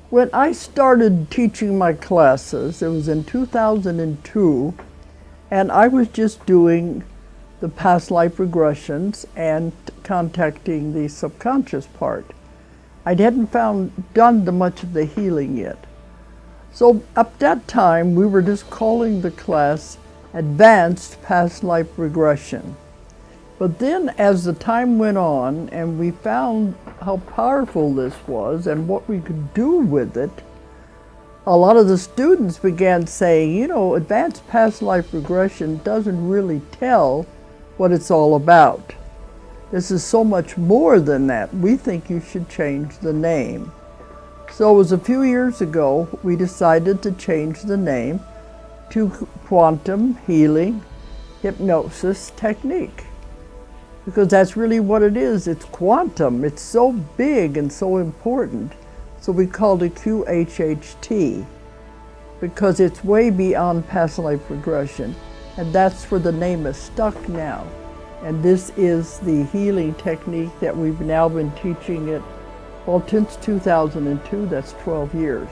When I started teaching my classes, it was in 2002, and I was just doing the past life regressions and contacting the subconscious part. I hadn't done much of the healing yet. So at that time, we were just calling the class Advanced Past Life Regression. But then as the time went on and we found how powerful this was and what we could do with it, a lot of the students began saying, you know, advanced past life regression doesn't really tell what it's all about. This is so much more than that. We think you should change the name. So it was a few years ago we decided to change the name to Quantum Healing Hypnosis Technique. Because that's really what it is. It's quantum. It's so big and so important. So we called it QHHT because it's way beyond past life regression. And that's where the name is stuck now. And this is the healing technique that we've now been teaching it, well, since 2002, that's 12 years.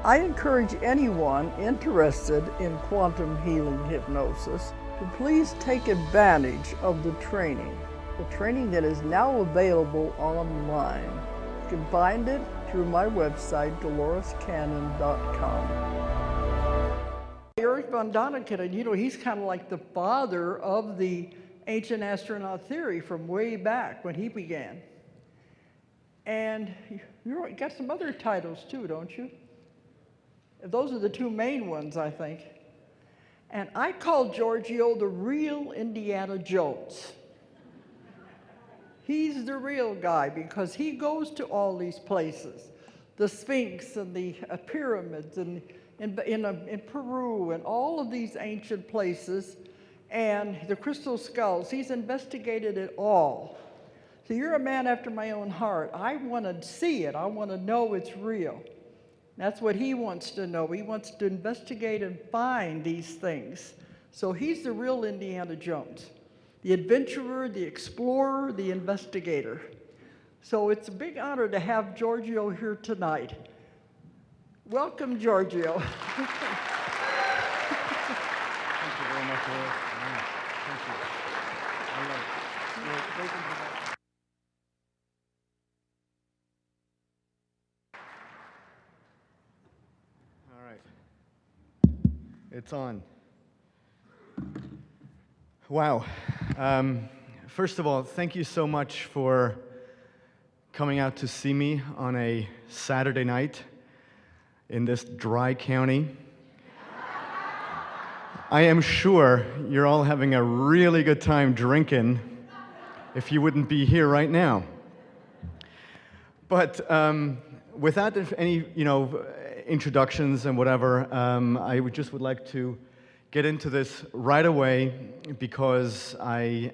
I encourage anyone interested in quantum healing hypnosis to please take advantage of the training that is now available online. You can find it through my website, dolorescannon.com. Erich von Däniken, you know, he's kind of like the father of the ancient astronaut theory from way back when he began. And you got some other titles too, don't you? Those are the two main ones, I think. And I call Giorgio the real Indiana Jones. He's the real guy because he goes to all these places, the Sphinx and the pyramids and in Peru and all of these ancient places and the crystal skulls. He's investigated it all. So you're a man after my own heart. I want to see it. I want to know it's real. That's what he wants to know. He wants to investigate and find these things. So he's the real Indiana Jones, the adventurer, the explorer, the investigator. So it's a big honor to have Giorgio here tonight. Welcome, Giorgio. Thank you very much, Lois. Thank you. All right. You're welcome to that. All right. It's on. Wow. First of all, thank you so much for coming out to see me on a Saturday night in this dry county. I am sure you're all having a really good time drinking if you wouldn't be here right now. But without any, introductions and whatever, I would like to get into this right away because I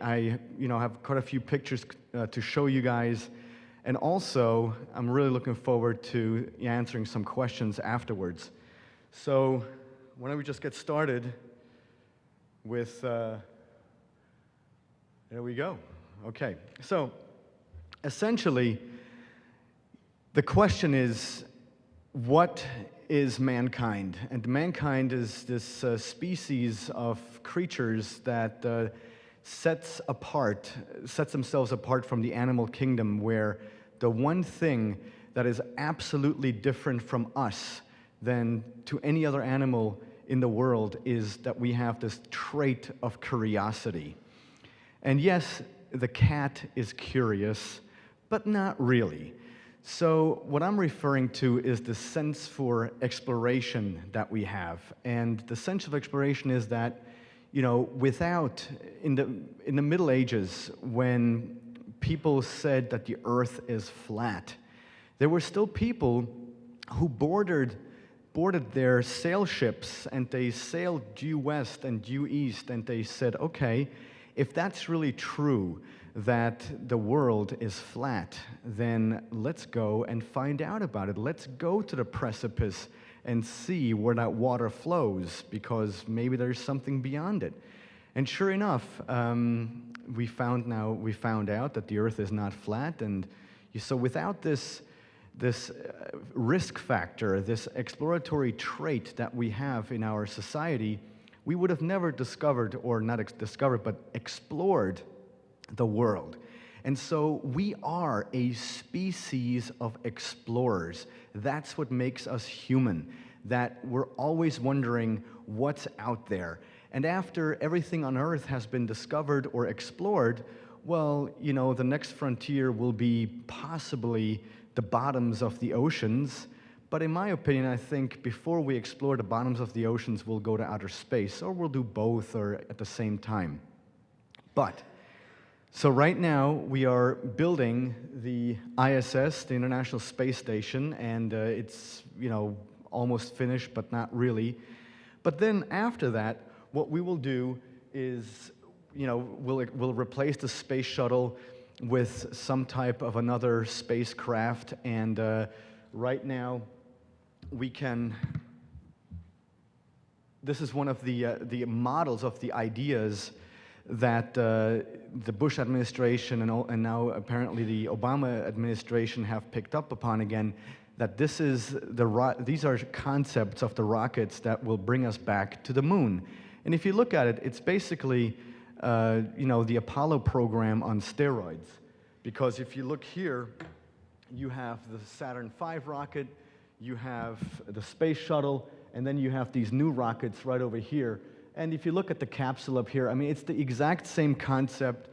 have quite a few pictures to show you guys, and also I'm really looking forward to answering some questions afterwards. So why don't we just get started with, there we go. Okay, so essentially the question is, what is mankind? And mankind is this species of creatures that sets themselves apart from the animal kingdom, where the one thing that is absolutely different from us than to any other animal in the world is that we have this trait of curiosity. And yes, the cat is curious, but not really. So what I'm referring to is the sense for exploration that we have. And the sense of exploration is that, in the Middle Ages, when people said that the earth is flat, there were still people who boarded their sail ships, and they sailed due west and due east, and they said, okay, if that's really true, that the world is flat, then let's go and find out about it. Let's go to the precipice and see where that water flows, because maybe there's something beyond it. And sure enough, we found out that the earth is not flat, and so without this risk factor, this exploratory trait that we have in our society, we would have never discovered, or not discovered, but explored the world. And so we are a species of explorers. That's what makes us human, that we're always wondering what's out there. And after everything on Earth has been discovered or explored, well, you know, the next frontier will be possibly the bottoms of the oceans. But in my opinion, I think before we explore the bottoms of the oceans, we'll go to outer space, or we'll do both or at the same time. So right now, we are building the ISS, the International Space Station, and it's, you know, almost finished, but not really. But then after that, what we will do is, you know, we'll replace the space shuttle with some type of another spacecraft, and right now we can. This is one of the models of the ideas that the Bush administration and now apparently the Obama administration have picked up upon again. That these are concepts of the rockets that will bring us back to the moon. And if you look at it, it's basically you know, the Apollo program on steroids. Because if you look here, you have the Saturn V rocket, you have the space shuttle, and then you have these new rockets right over here. And if you look at the capsule up here, I mean, it's the exact same concept,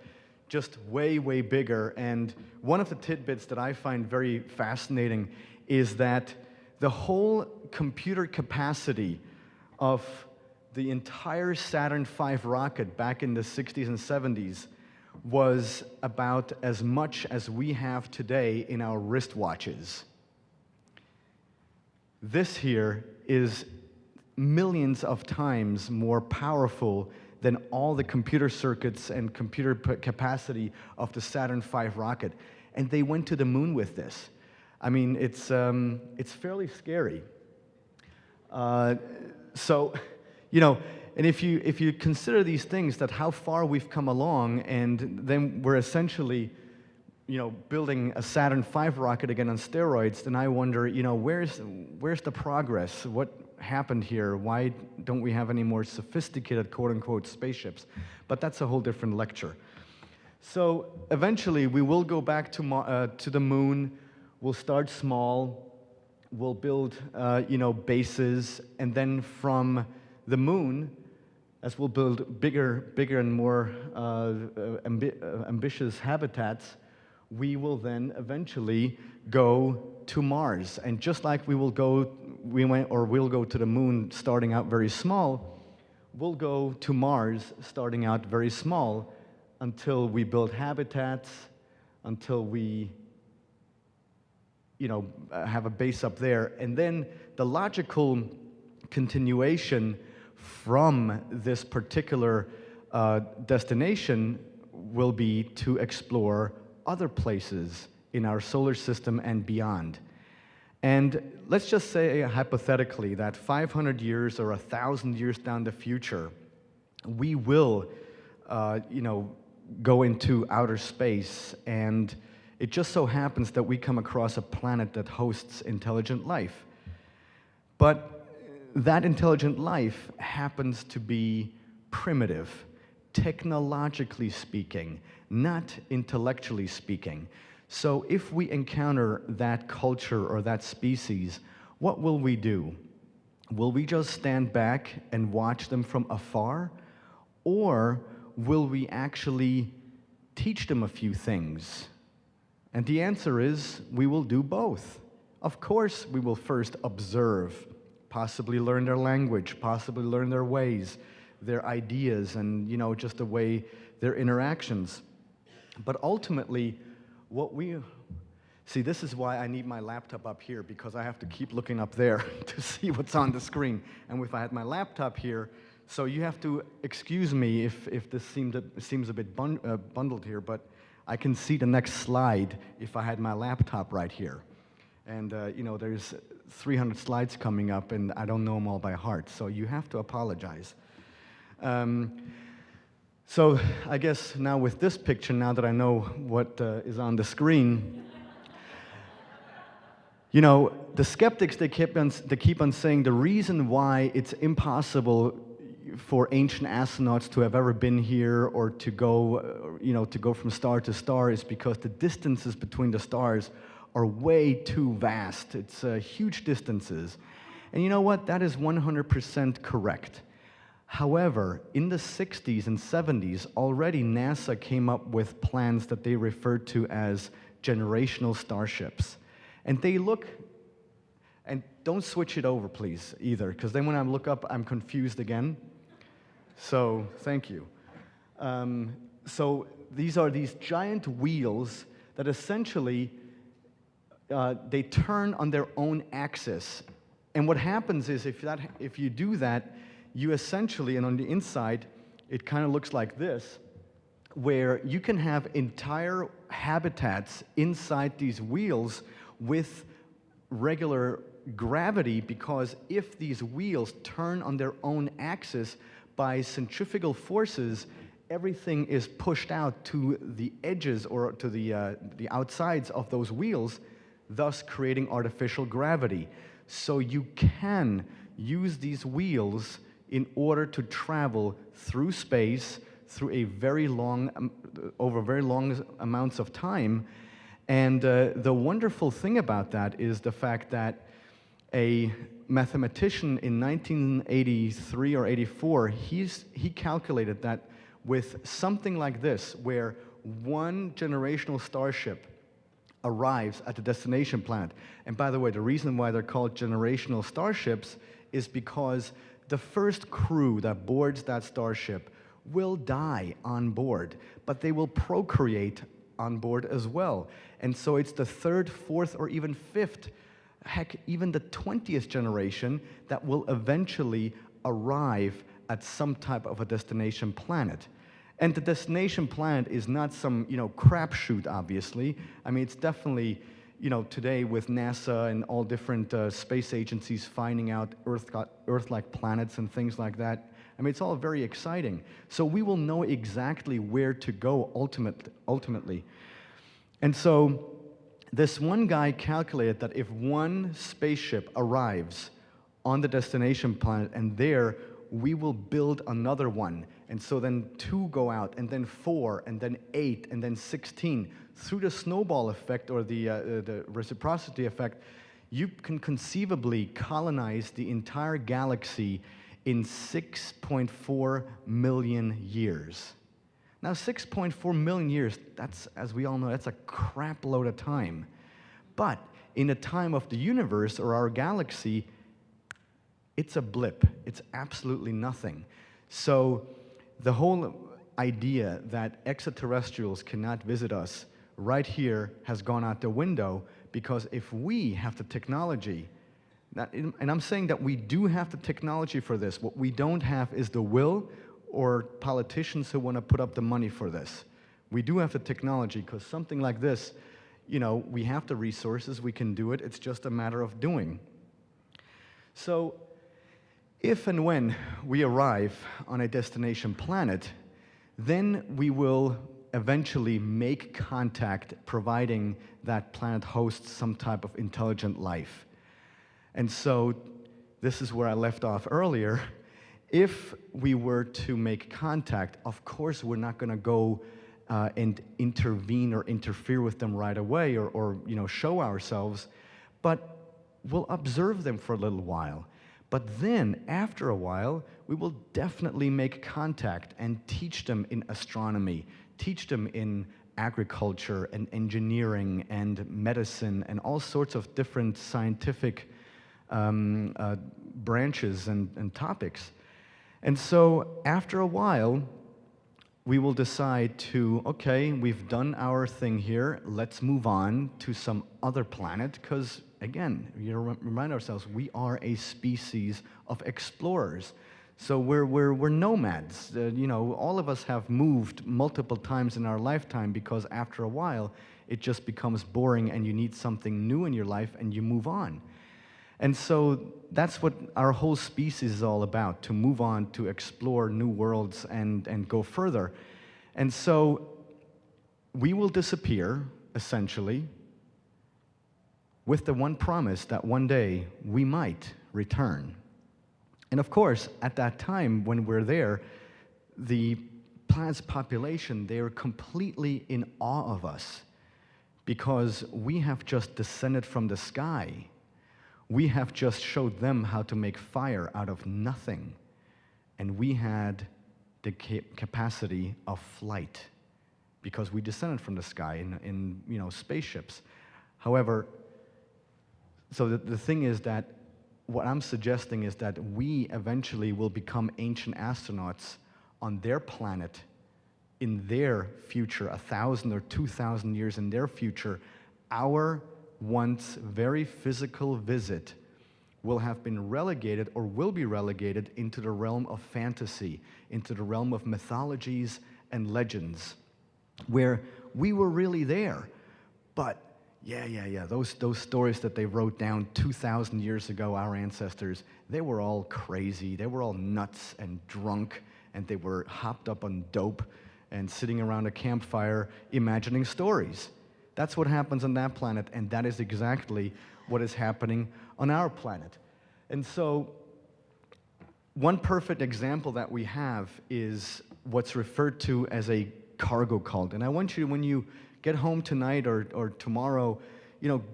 just way, way bigger. And one of the tidbits that I find very fascinating is that the whole computer capacity of the entire Saturn V rocket back in the 60s and 70s was about as much as we have today in our wristwatches. This here is millions of times more powerful than all the computer circuits and computer capacity of the Saturn V rocket. And they went to the moon with this. I mean, it's fairly scary. So, you know, and if you consider these things, that how far we've come along, and then we're essentially, you know, building a Saturn V rocket again on steroids, then I wonder, you know, where's the progress? What happened here? Why don't we have any more sophisticated quote-unquote spaceships? But that's a whole different lecture. So eventually we will go back to the moon. We'll start small. We'll build you know, bases, and then from the moon, as we'll build bigger and more ambitious habitats, we will then eventually go to Mars. And just like we'll go to the moon starting out very small, we'll go to Mars starting out very small until we build habitats, until we, you know, have a base up there. And then the logical continuation from this particular destination will be to explore other places in our solar system and beyond. And let's just say hypothetically that 500 years or 1,000 years down the future, we will, you know, go into outer space, and it just so happens that we come across a planet that hosts intelligent life. But that intelligent life happens to be primitive, technologically speaking, not intellectually speaking. So if we encounter that culture or that species, what will we do? Will we just stand back and watch them from afar? Or will we actually teach them a few things? And the answer is, we will do both. Of course, we will first observe, possibly learn their language, possibly learn their ways, their ideas, and, you know, just the way their interactions. But ultimately, see, this is why I need my laptop up here, because I have to keep looking up there to see what's on the screen. And if I had my laptop here, so you have to excuse me if this seems a bit bundled here, but I can see the next slide if I had my laptop right here. And, you know, there's 300 slides coming up, and I don't know them all by heart, so you have to apologize. So I guess now with this picture, now that I know what is on the screen, You know, the skeptics, they keep on saying the reason why it's impossible for ancient astronauts to have ever been here or to go, to go from star to star is because the distances between the stars are way too vast. It's huge distances. And you know what? That is 100% correct. However, in the 60s and 70s, already NASA came up with plans that they referred to as generational starships. And they look, and don't switch it over, please, either, because then when I look up, I'm confused again. So, thank you. So these are these giant wheels that essentially, they turn on their own axis. And what happens is if you do that, you essentially, and on the inside, it kind of looks like this, where you can have entire habitats inside these wheels with regular gravity, because if these wheels turn on their own axis by centrifugal forces, everything is pushed out to the edges or to the outsides of those wheels, thus creating artificial gravity. So you can use these wheels in order to travel through space through a very long, over very long amounts of time. And the wonderful thing about that is the fact that a mathematician in 1983 or 84, he calculated that with something like this, where one generational starship arrives at the destination planet. And by the way, the reason why they're called generational starships is because the first crew that boards that starship will die on board, but they will procreate on board as well. And so it's the third, fourth, or even fifth, heck, even the 20th generation that will eventually arrive at some type of a destination planet. And the destination planet is not some, crapshoot, obviously. I mean, it's definitely, today with NASA and all different space agencies finding out Earth-like planets and things like that, I mean, it's all very exciting. So we will know exactly where to go ultimately. And so this one guy calculated that if one spaceship arrives on the destination planet, and there we will build another one, and so then 2 go out, and then 4, and then 8, and then 16. Through the snowball effect or the reciprocity effect, you can conceivably colonize the entire galaxy in 6.4 million years. Now, 6.4 million years, that's, as we all know, that's a crap load of time. But in the time of the universe or our galaxy, it's a blip. It's absolutely nothing. So the whole idea that extraterrestrials cannot visit us right here has gone out the window, because if we have the technology, and I'm saying that we do have the technology for this, what we don't have is the will or politicians who want to put up the money for this. We do have the technology, because something like this, we have the resources, we can do it, it's just a matter of doing. So if and when we arrive on a destination planet, then we will eventually make contact, providing that planet hosts some type of intelligent life. And so this is where I left off earlier. If we were to make contact, of course we're not going to go and intervene or interfere with them right away, or show ourselves, but we'll observe them for a little while. But then, after a while, we will definitely make contact and teach them in astronomy, teach them in agriculture and engineering and medicine and all sorts of different scientific branches and topics. And so, after a while, we will decide to, okay, we've done our thing here, let's move on to some other planet, because, again, remind ourselves, we are a species of explorers. So we're nomads. All of us have moved multiple times in our lifetime, because after a while, it just becomes boring and you need something new in your life and you move on. And so that's what our whole species is all about, to move on, to explore new worlds and go further. And so we will disappear, essentially, with the one promise that one day we might return. And of course, at that time when we're there, the planet's population, they are completely in awe of us because we have just descended from the sky. We have just showed them how to make fire out of nothing. And we had the capacity of flight because we descended from the sky in spaceships. However, so the thing is that what I'm suggesting is that we eventually will become ancient astronauts on their planet in their future, 1,000 or 2,000 years in their future. Our once very physical visit will have been relegated or will be relegated into the realm of fantasy, into the realm of mythologies and legends, where we were really there. But those stories that they wrote down 2,000 years ago, our ancestors, they were all crazy. They were all nuts and drunk, and they were hopped up on dope and sitting around a campfire imagining stories. That's what happens on that planet, and that is exactly what is happening on our planet. And so, one perfect example that we have is what's referred to as a cargo cult. And I want you, when you get home tonight or tomorrow,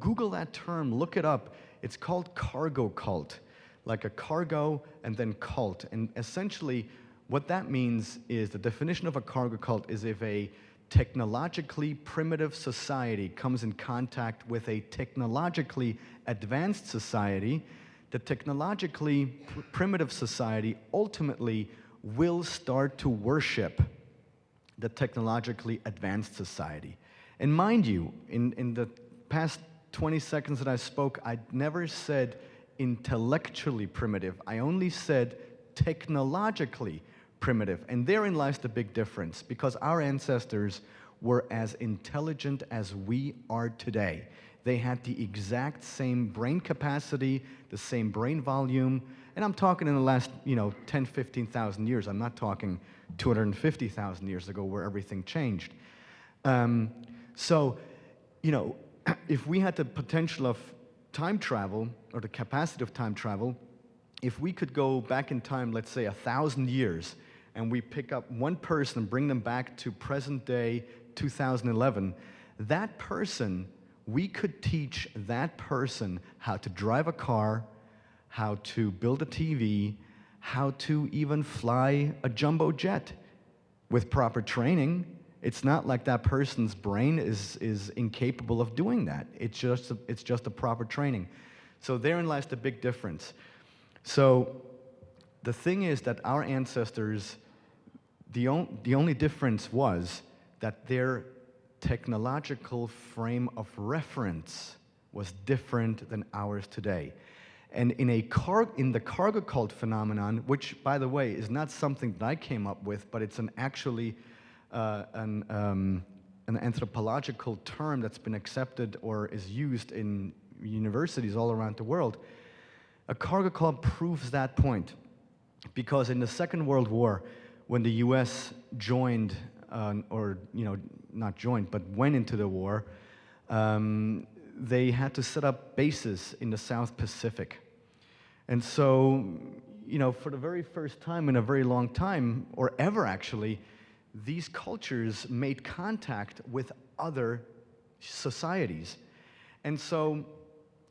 Google that term, look it up. It's called cargo cult, like a cargo and then cult. And essentially, what that means is the definition of a cargo cult is if a technologically primitive society comes in contact with a technologically advanced society, the technologically primitive society ultimately will start to worship the technologically advanced society. And mind you, in the past 20 seconds that I spoke, I never said intellectually primitive. I only said technologically primitive. And therein lies the big difference, because our ancestors were as intelligent as we are today. They had the exact same brain capacity, the same brain volume, and I'm talking in the last, 10, 15,000 years. I'm not talking 250,000 years ago where everything changed. So, if we had the potential of time travel, or the capacity of time travel, if we could go back in time, let's say 1,000 years, and we pick up one person and bring them back to present day 2011, that person, we could teach that person how to drive a car, how to build a TV, how to even fly a jumbo jet with proper training. It's not like that person's brain is incapable of doing that. It's just a proper training. So therein lies the big difference. So the thing is that our ancestors, the only difference was that their technological frame of reference was different than ours today. And in the cargo cult phenomenon, which, by the way, is not something that I came up with, but it's an anthropological term that's been accepted or is used in universities all around the world, a cargo cult proves that point. Because in the Second World War, when the U.S. joined, not joined, but went into the war, they had to set up bases in the South Pacific. And so, for the very first time in a very long time, or ever actually, these cultures made contact with other societies. And so,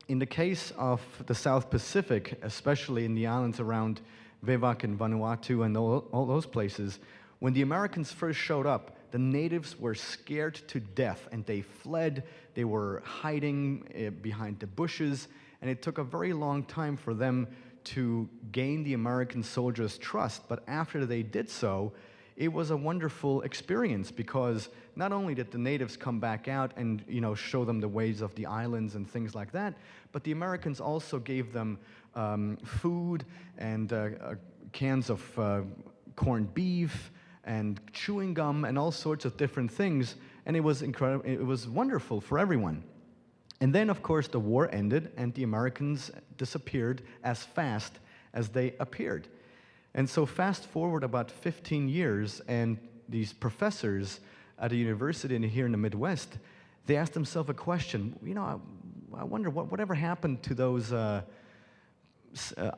in the case of the South Pacific, especially in the islands around Wewak and Vanuatu and all those places, when the Americans first showed up, the natives were scared to death and they fled. They were hiding behind the bushes, and it took a very long time for them to gain the American soldiers' trust. But after they did so, it was a wonderful experience, because not only did the natives come back out and show them the ways of the islands and things like that, but the Americans also gave them food and cans of corned beef and chewing gum and all sorts of different things, and it was incredible. It was wonderful for everyone. And then, of course, the war ended, and the Americans disappeared as fast as they appeared. And so fast forward about 15 years, and these professors at a university here in the Midwest, they asked themselves a question, I wonder whatever happened to those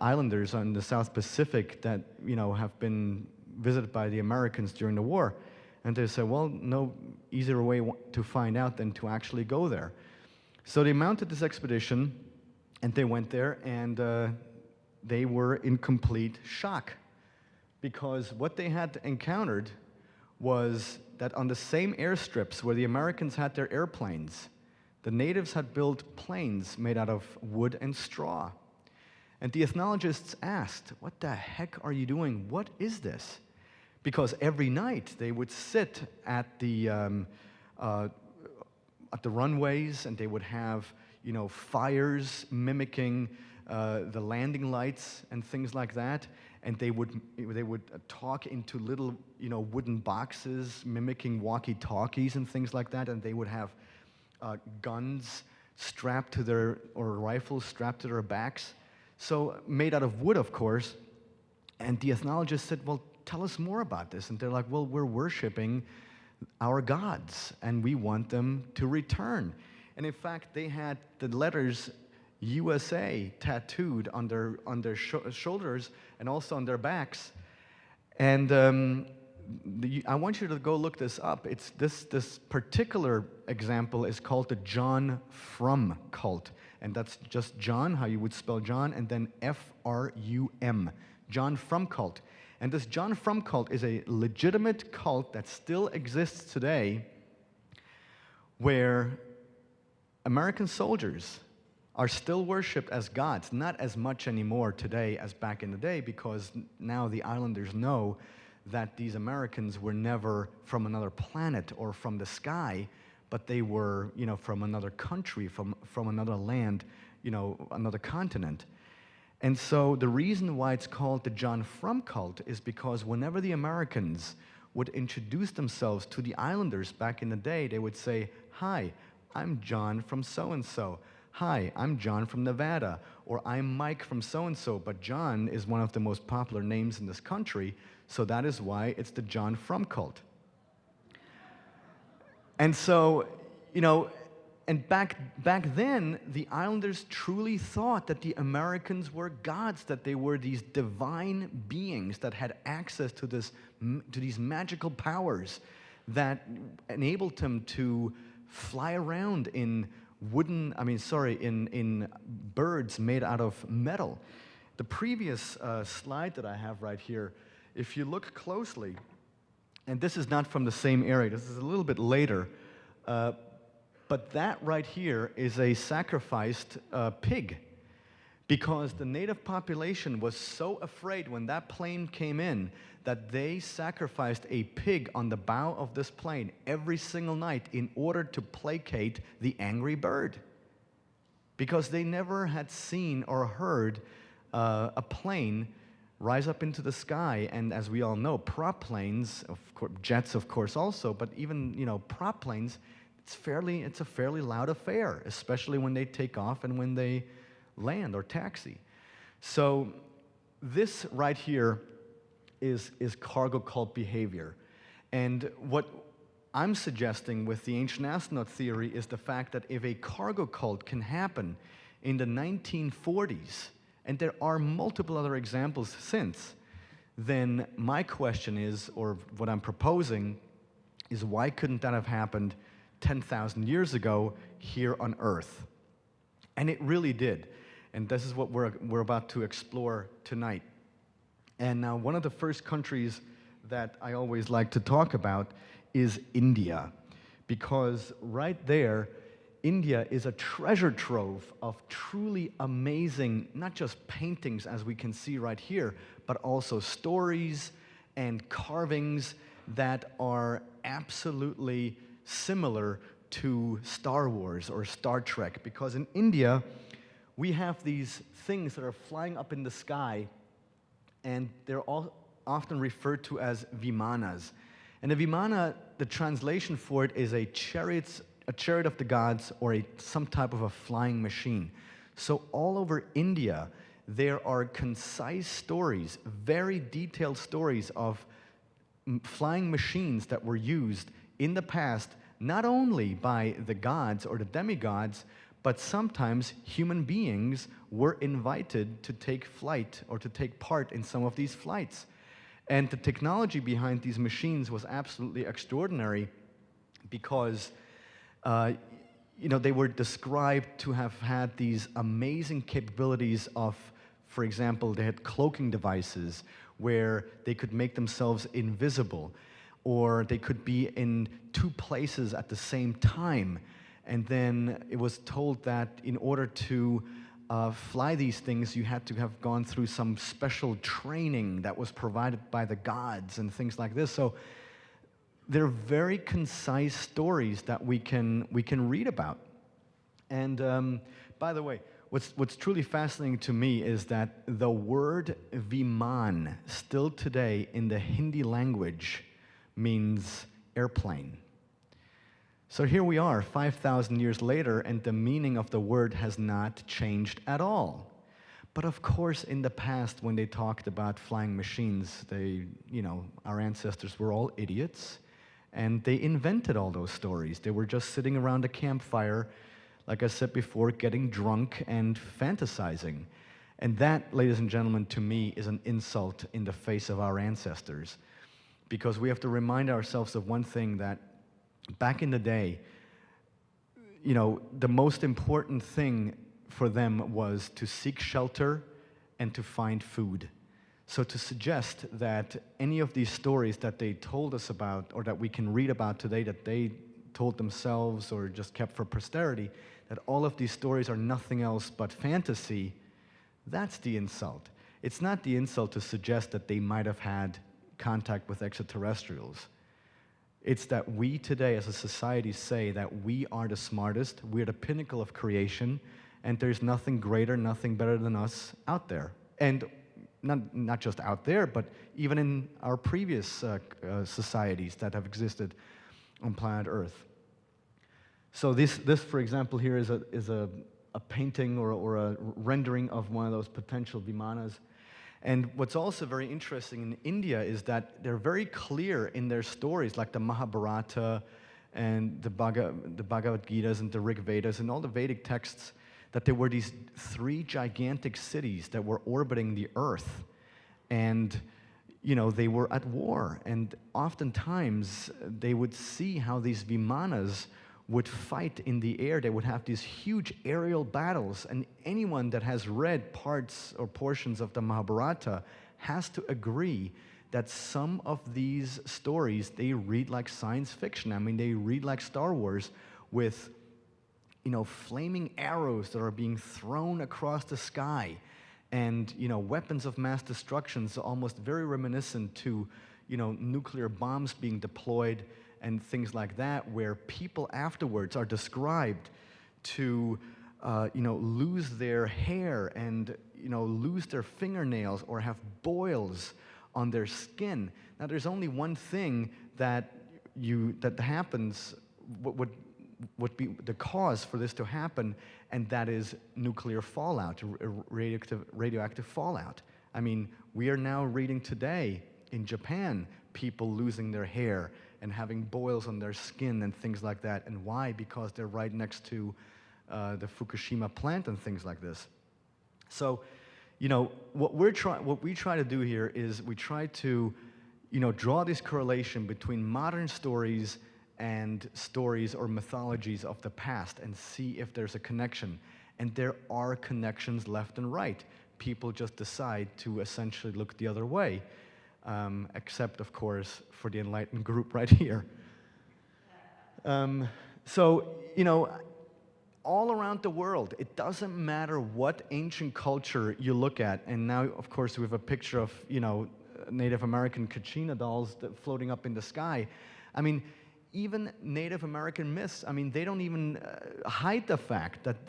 islanders on the South Pacific that, have been visited by the Americans during the war. And they said, well, no easier way to find out than to actually go there. So they mounted this expedition, and they went there, and they were in complete shock, because what they had encountered was that on the same airstrips where the Americans had their airplanes, the natives had built planes made out of wood and straw. And the ethnologists asked, what the heck are you doing? What is this? Because every night they would sit at the runways, and they would have, fires mimicking the landing lights and things like that. And they would talk into little, wooden boxes mimicking walkie-talkies and things like that. And they would have guns strapped to their, or rifles strapped to their backs. So made out of wood, of course. And the ethnologists said, well, tell us more about this. And they're like, well, we're worshiping our gods, and we want them to return. And in fact, they had the letters USA tattooed on their shoulders and also on their backs. And I want you to go look this up. It's this particular example is called the John Frum cult. And that's just John, how you would spell John, and then F-R-U-M, John Frum cult. And this John Frum cult is a legitimate cult that still exists today, where American soldiers are still worshipped as gods, not as much anymore today as back in the day, because now the islanders know that these Americans were never from another planet or from the sky, but they were, from another country, from another land, another continent. And so the reason why it's called the John Frum cult is because whenever the Americans would introduce themselves to the islanders back in the day, they would say, hi, I'm John from so-and-so. Hi, I'm John from Nevada. Or I'm Mike from so-and-so. But John is one of the most popular names in this country, so that is why it's the John Frum cult. And so, and back then, the islanders truly thought that the Americans were gods, that they were these divine beings that had access to these magical powers that enabled them to fly around in in birds made out of metal. The previous slide that I have right here, if you look closely, and this is not from the same area, this is a little bit later, but that right here is a sacrificed pig, because the native population was so afraid when that plane came in that they sacrificed a pig on the bow of this plane every single night in order to placate the angry bird, because they never had seen or heard a plane rise up into the sky. And as we all know, prop planes, of course, jets of course also, but even prop planes, it's a fairly loud affair, especially when they take off and when they land or taxi. So this right here is cargo cult behavior. And what I'm suggesting with the ancient astronaut theory is the fact that if a cargo cult can happen in the 1940s, and there are multiple other examples since, then my question is, or what I'm proposing, is why couldn't that have happened 10,000 years ago here on Earth? And it really did. And this is what we're about to explore tonight. And now one of the first countries that I always like to talk about is India, because right there, India is a treasure trove of truly amazing, not just paintings as we can see right here, but also stories and carvings that are absolutely similar to Star Wars or Star Trek. Because in India, we have these things that are flying up in the sky, and they're all often referred to as vimanas. And a vimana, the translation for it is a chariot of the gods, or some type of a flying machine. So all over India, there are concise stories, very detailed stories of flying machines that were used in the past, not only by the gods or the demigods, But sometimes human beings were invited to take flight or to take part in some of these flights. And the technology behind these machines was absolutely extraordinary because they were described to have had these amazing capabilities of, for example, they had cloaking devices where they could make themselves invisible, or they could be in two places at the same time. And then it was told that in order to fly these things, you had to have gone through some special training that was provided by the gods and things like this. So they're very concise stories that we can read about. And by the way, what's truly fascinating to me is that the word viman still today in the Hindi language means airplane. So here we are 5,000 years later, and the meaning of the word has not changed at all. But of course, in the past, when they talked about flying machines, our ancestors were all idiots, and they invented all those stories. They were just sitting around a campfire, like I said before, getting drunk and fantasizing. And that, ladies and gentlemen, to me is an insult in the face of our ancestors. Because we have to remind ourselves of one thing, that back in the day, the most important thing for them was to seek shelter and to find food. So to suggest that any of these stories that they told us about, or that we can read about today, that they told themselves or just kept for posterity, that all of these stories are nothing else but fantasy, that's the insult. It's not the insult to suggest that they might have had contact with extraterrestrials. It's that we today as a society say that we are the smartest, we're the pinnacle of creation, and there's nothing greater, nothing better than us out there. And not just out there, but even in our previous societies that have existed on planet Earth. So this, for example, here is a painting or a rendering of one of those potential vimanas. And what's also very interesting in India is that they're very clear in their stories, like the Mahabharata and the Bhagavad Gitas and the Rig Vedas and all the Vedic texts, that there were these 3 gigantic cities that were orbiting the Earth. And, they were at war. And oftentimes, they would see how these vimanas would fight in the air. They would have these huge aerial battles, and anyone that has read parts or portions of the Mahabharata has to agree that some of these stories, they read like science fiction. I mean, they read like Star Wars with, flaming arrows that are being thrown across the sky, and, weapons of mass destruction, so almost very reminiscent to, nuclear bombs being deployed and things like that, where people afterwards are described to, lose their hair and, lose their fingernails or have boils on their skin. Now, there's only one thing that happens, would be the cause for this to happen, and that is nuclear fallout, radioactive fallout. I mean, we are now reading today in Japan people losing their hair and having boils on their skin and things like that. And why? Because they're right next to the Fukushima plant and things like this. So, what we try to do here is we try to, draw this correlation between modern stories and stories or mythologies of the past and see if there's a connection. And there are connections left and right. People just decide to essentially look the other way. Except, of course, for the enlightened group right here. So, all around the world, it doesn't matter what ancient culture you look at, and now, of course, we have a picture of, Native American Kachina dolls floating up in the sky. I mean, even Native American myths, I mean, they don't even hide the fact that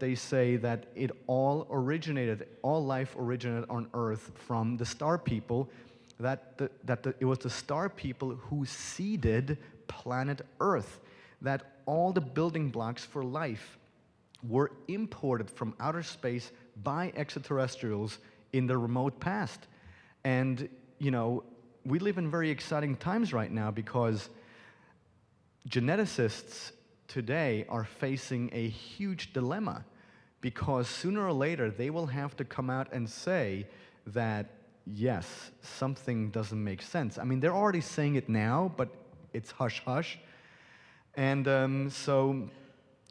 they say that all life originated on Earth from the star people, it was the star people who seeded planet Earth, that all the building blocks for life were imported from outer space by extraterrestrials in the remote past. And, we live in very exciting times right now because geneticists today are facing a huge dilemma, because sooner or later they will have to come out and say that, yes, something doesn't make sense. I mean, they're already saying it now, but it's hush-hush. And so,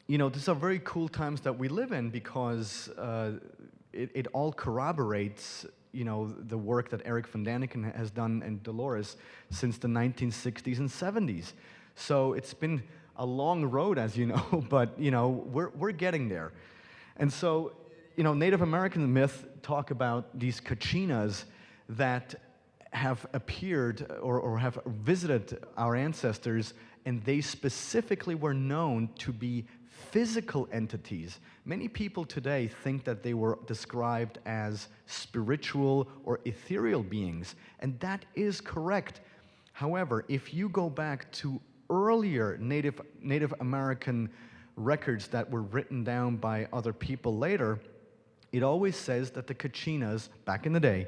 these are very cool times that we live in, because it all corroborates, the work that Eric von Daniken has done and Dolores since the 1960s and 70s. So it's been a long road, as you know, but, we're getting there. And so, Native American myth talk about these kachinas that have appeared or have visited our ancestors, and they specifically were known to be physical entities. Many people today think that they were described as spiritual or ethereal beings, and that is correct. However, if you go back to earlier Native American records that were written down by other people later, it always says that the kachinas, back in the day,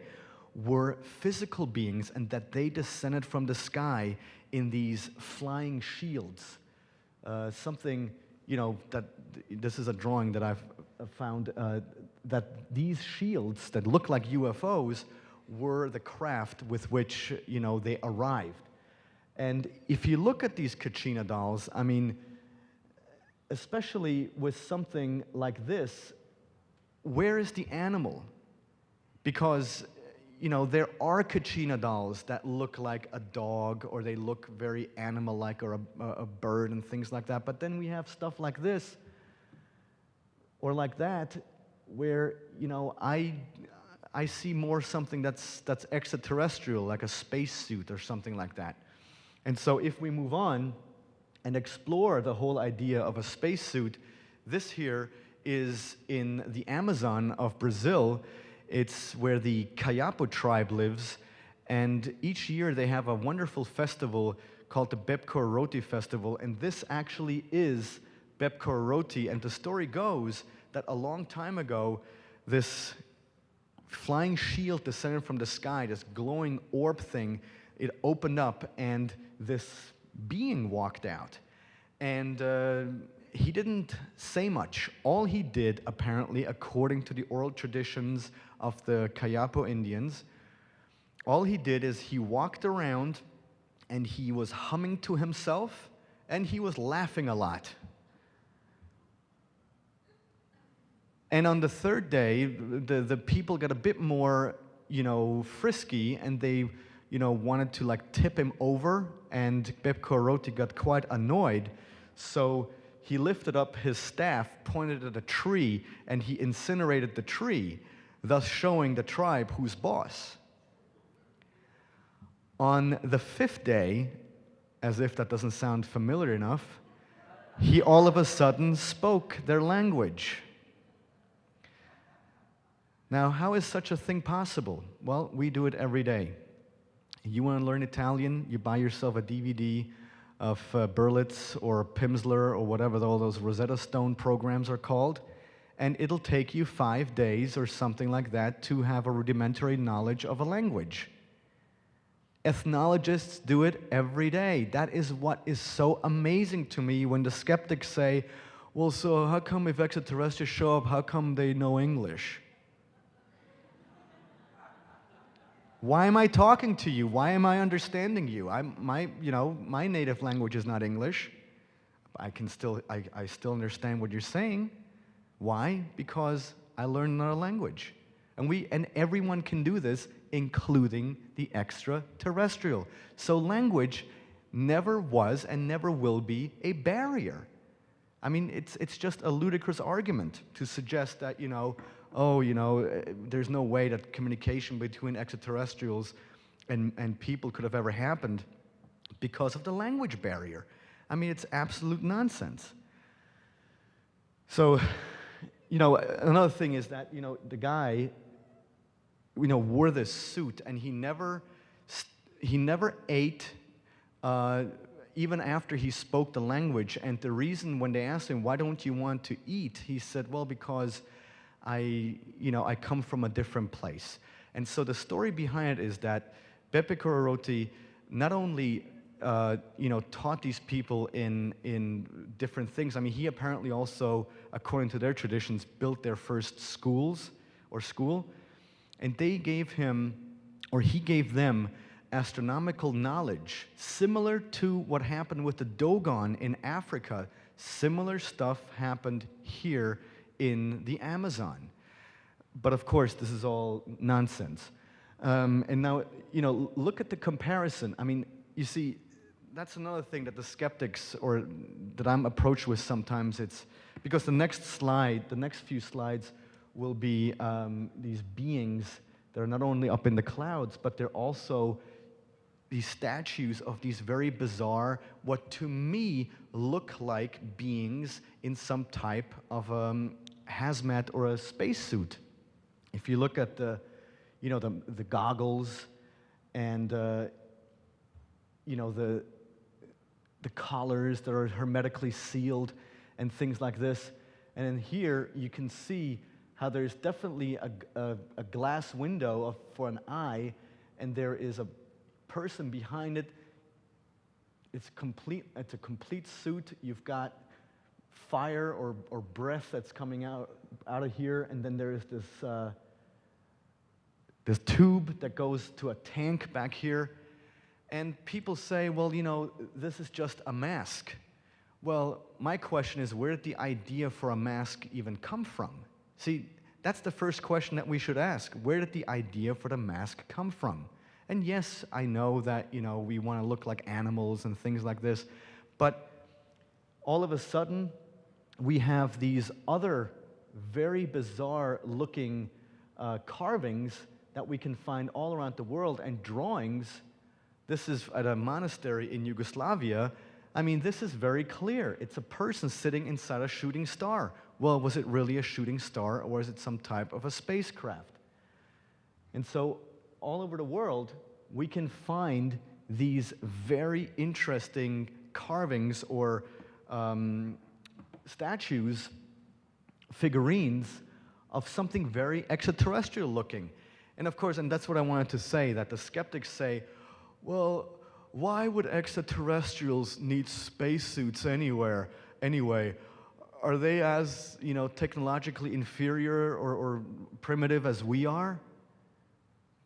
were physical beings, and that they descended from the sky in these flying shields. Something, that this is a drawing that I've found, that these shields that look like UFOs were the craft with which, they arrived. And if you look at these kachina dolls, I mean, especially with something like this, where is the animal? Because, there are kachina dolls that look like a dog, or they look very animal-like, or a bird and things like that. But then we have stuff like this, or like that, where, I see more something that's extraterrestrial, like a spacesuit or something like that. And so if we move on and explore the whole idea of a spacesuit, this here is in the Amazon of Brazil. It's where the Kayapo tribe lives, and each year they have a wonderful festival called the Bepkororoti Festival, and this actually is Bepkororoti. And the story goes that a long time ago, this flying shield descended from the sky, this glowing orb thing, it opened up, and this being walked out. And he didn't say much. All he did, apparently, according to the oral traditions of the Kayapo Indians, all he did is he walked around and he was humming to himself, and he was laughing a lot. And on the third day, the people got a bit more, frisky, and they, wanted to tip him over, and Bepkororoti got quite annoyed. So he lifted up his staff, pointed at a tree, and he incinerated the tree, thus showing the tribe who's boss. On the fifth day, as if that doesn't sound familiar enough, he all of a sudden spoke their language. Now, how is such a thing possible? Well, we do it every day. You want to learn Italian, you buy yourself a DVD of Berlitz or Pimsleur or whatever all those Rosetta Stone programs are called, and it'll take you 5 days or something like that to have a rudimentary knowledge of a language. Ethnologists do it every day. That is what is so amazing to me when the skeptics say, well, so how come if extraterrestrials show up, how come they know English? Why am I talking to you? Why am I understanding you? My native language is not English. I still understand what you're saying. Why? Because I learned another language. And everyone can do this, including the extraterrestrial. So language never was and never will be a barrier. I mean, it's just a ludicrous argument to suggest that, there's no way that communication between extraterrestrials and people could have ever happened because of the language barrier. I mean, it's absolute nonsense. So, another thing is that, the guy, wore this suit, and he never ate even after he spoke the language. And the reason, when they asked him, why don't you want to eat? He said, well, because I come from a different place. And so the story behind it is that Bepkororoti not only taught these people in different things. I mean, he apparently also, according to their traditions, built their first school, and they gave him, or he gave them, astronomical knowledge, similar to what happened with the Dogon in Africa. Similar stuff happened here in the Amazon. But of course, this is all nonsense. And now, look at the comparison. I mean, you see, that's another thing that the skeptics, or that I'm approached with sometimes. It's because the next few slides will be these beings that are not only up in the clouds, but they're also these statues of these very bizarre, what to me look like beings in some type of hazmat or a spacesuit. If you look at the goggles and the collars that are hermetically sealed and things like this, and in here you can see how there's definitely a glass window for an eye, and there is a person behind it. It's a complete suit. You've got fire or breath that's coming out of here, and then there is this tube that goes to a tank back here. And people say, well, this is just a mask. Well, my question is, where did the idea for a mask even come from? See, that's the first question that we should ask. Where did the idea for the mask come from? And yes, I know that, we want to look like animals and things like this, but all of a sudden, we have these other very bizarre looking carvings that we can find all around the world, and drawings. This is at a monastery in Yugoslavia. I mean, this is very clear. It's a person sitting inside a shooting star. Well, was it really a shooting star, or is it some type of a spacecraft? And so all over the world, we can find these very interesting carvings or statues, figurines of something very extraterrestrial looking. And of course, and that's what I wanted to say, that the skeptics say, well, why would extraterrestrials need spacesuits anyway? Are they as, technologically inferior or primitive as we are?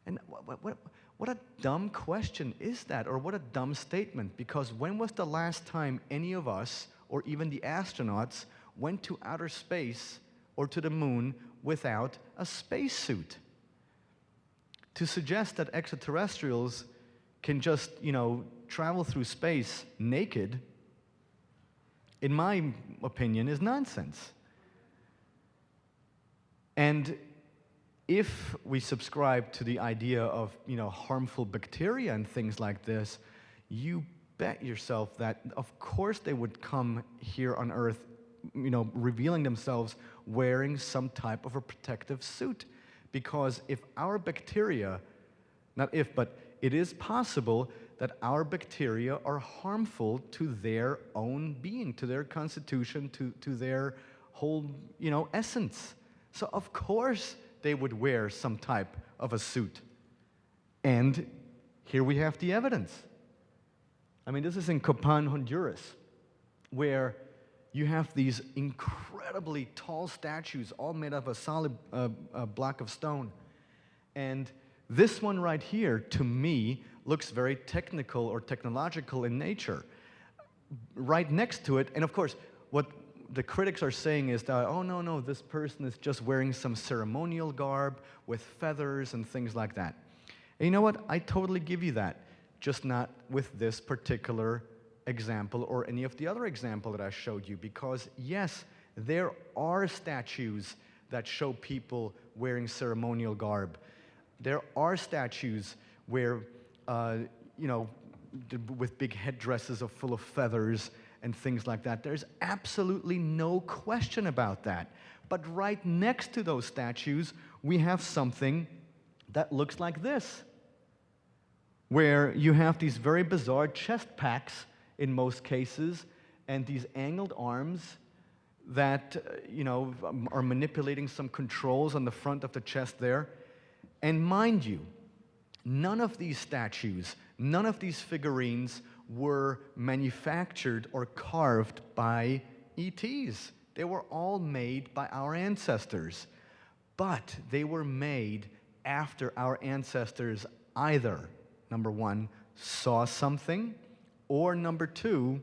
And what a dumb question is that, or what a dumb statement, because when was the last time any of us, or even the astronauts, went to outer space or to the moon without a spacesuit? To suggest that extraterrestrials can just, travel through space naked, in my opinion, is nonsense. And if we subscribe to the idea of, harmful bacteria and things like this, you bet yourself that, of course, they would come here on Earth, revealing themselves wearing some type of a protective suit. Because if our bacteria, not if, but it is possible that our bacteria are harmful to their own being, to their constitution, to their whole, essence. So of course they would wear some type of a suit. And here we have the evidence. I mean, this is in Copan, Honduras, where you have these incredibly tall statues, all made of a solid block of stone. And this one right here, to me, looks very technical or technological in nature. Right next to it, and of course, what the critics are saying is that, oh, no, this person is just wearing some ceremonial garb with feathers and things like that. And you know what? I totally give you that, just not with this particular example or any of the other example that I showed you, because yes, there are statues that show people wearing ceremonial garb. There are statues where, with big headdresses full of feathers and things like that. There's absolutely no question about that. But right next to those statues, we have something that looks like this, where you have these very bizarre chest packs in most cases, and these angled arms that, are manipulating some controls on the front of the chest there. And mind you, none of these statues, none of these figurines were manufactured or carved by ETs. They were all made by our ancestors. But they were made after our ancestors either, number one, saw something, or number two,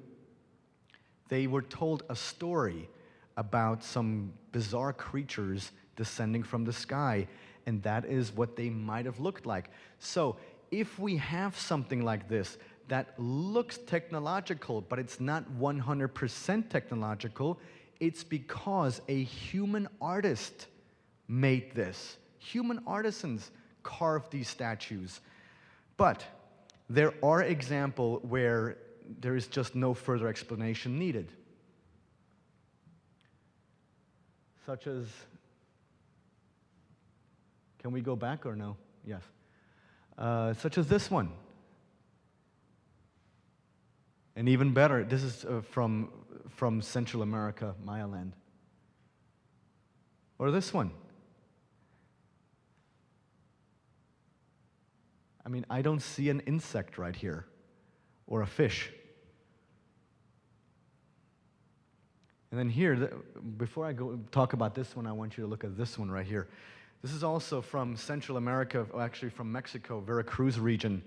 they were told a story about some bizarre creatures descending from the sky, and that is what they might have looked like. So if we have something like this that looks technological, but it's not 100% technological, it's because a human artist made this. Human artisans carved these statues. But there are examples where there is just no further explanation needed. Such as, can we go back or no? Yes. Such as this one. And even better, this is from Central America, Maya land. Or this one. I mean, I don't see an insect right here, or a fish. And then here, before I go talk about this one, I want you to look at this one right here. This is also from Central America, actually from Mexico, Veracruz region.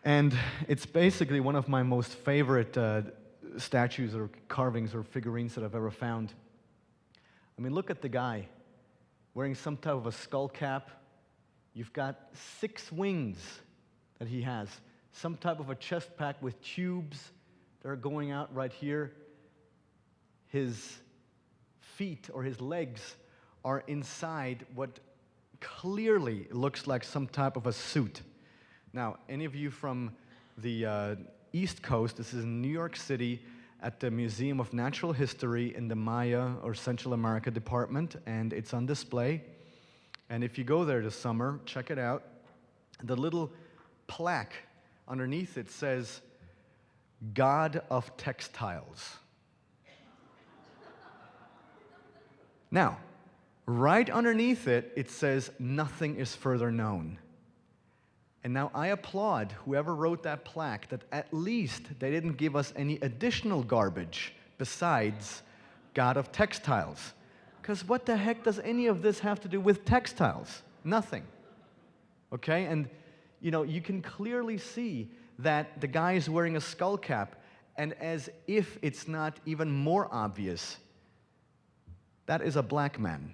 And it's basically one of my most favorite statues or carvings or figurines that I've ever found. I mean, look at the guy wearing some type of a skull cap. You've got 6 wings that he has, some type of a chest pack with tubes that are going out right here. His feet or his legs are inside what clearly looks like some type of a suit. Now, any of you from the East Coast, this is in New York City at the Museum of Natural History in the Maya or Central America department, and it's on display. And if you go there this summer, check it out. The little plaque underneath it says, God of Textiles. Now, right underneath it, it says, nothing is further known. And now I applaud whoever wrote that plaque that at least they didn't give us any additional garbage besides God of Textiles. Because what the heck does any of this have to do with textiles? Nothing. Okay? And, you know, you can clearly see that the guy is wearing a skull cap, and as if it's not even more obvious, that is a black man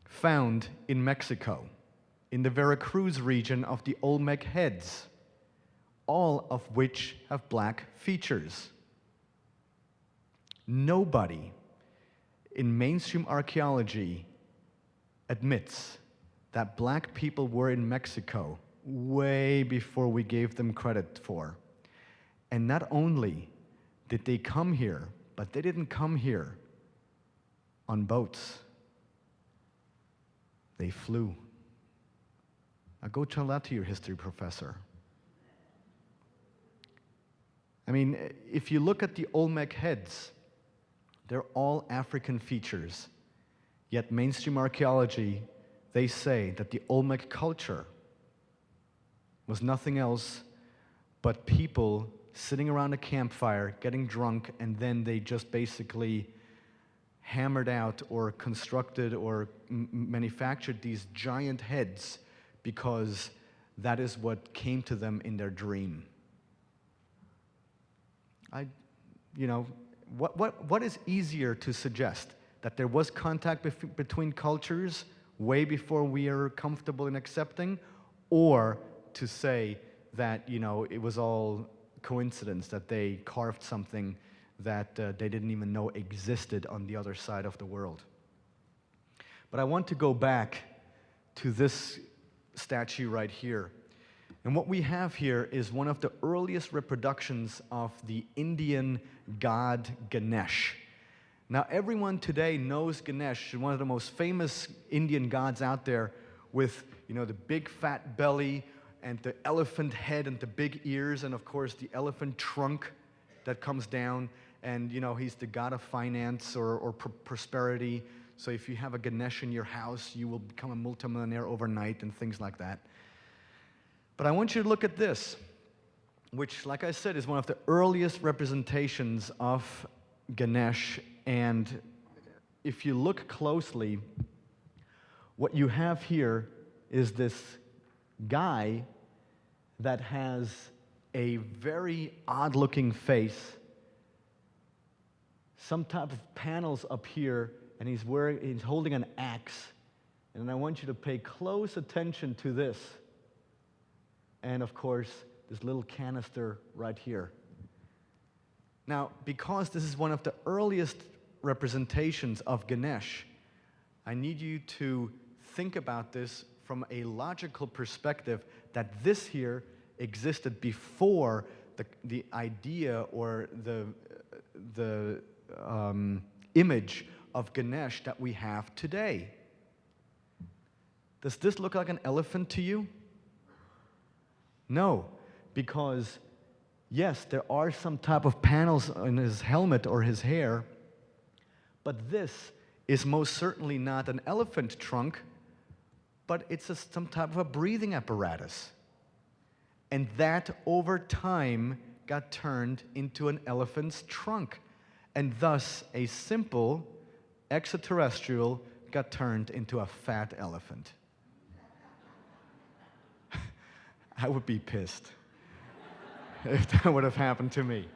found in Mexico, in the Veracruz region of the Olmec heads, all of which have black features. Nobody in mainstream archaeology admits that black people were in Mexico way before we gave them credit for. And not only did they come here, but they didn't come here on boats. They flew. Now go tell that to your history professor. I mean, if you look at the Olmec heads, they're all African features. Yet mainstream archaeology, they say that the Olmec culture was nothing else but people sitting around a campfire, getting drunk, and then they just basically hammered out or constructed or manufactured these giant heads because that is what came to them in their dream. What is easier to suggest? That there was contact between cultures way before we are comfortable in accepting, or to say that, you know, it was all coincidence, that they carved something that they didn't even know existed on the other side of the world. But I want to go back to this statue right here. And what we have here is one of the earliest reproductions of the Indian god Ganesh. Now, everyone today knows Ganesh, one of the most famous Indian gods out there, with, you know, the big fat belly and the elephant head and the big ears, and of course the elephant trunk that comes down. And, you know, he's the god of finance or prosperity. So if you have a Ganesh in your house, you will become a multimillionaire overnight and things like that. But I want you to look at this. which, like I said, is one of the earliest representations of Ganesh. And if you look closely, what you have here is this guy that has a very odd-looking face, some type of panels up here, and he's holding an axe. And I want you to pay close attention to this. And of course, this little canister right here. Now, because this is one of the earliest representations of Ganesh, I need you to think about this from a logical perspective, that this here existed before the idea or the image of Ganesh that we have today. Does this look like an elephant to you? No, because yes, there are some type of panels on his helmet or his hair, but this is most certainly not an elephant trunk, but it's some type of a breathing apparatus. And that, over time, got turned into an elephant's trunk. And thus, a simple extraterrestrial got turned into a fat elephant. I would be pissed if that would have happened to me.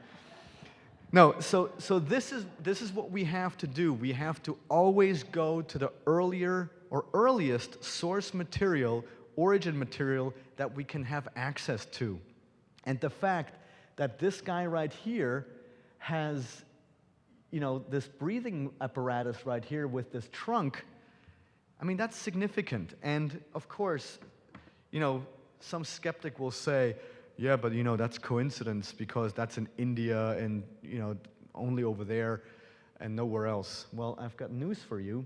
No, so this is what we have to do. We have to always go to the earlier or earliest source material, origin material that we can have access to. And the fact that this guy right here has, this breathing apparatus right here with this trunk, I mean, that's significant. And of course, some skeptic will say, yeah, but that's coincidence because that's in India and only over there and nowhere else. Well, I've got news for you,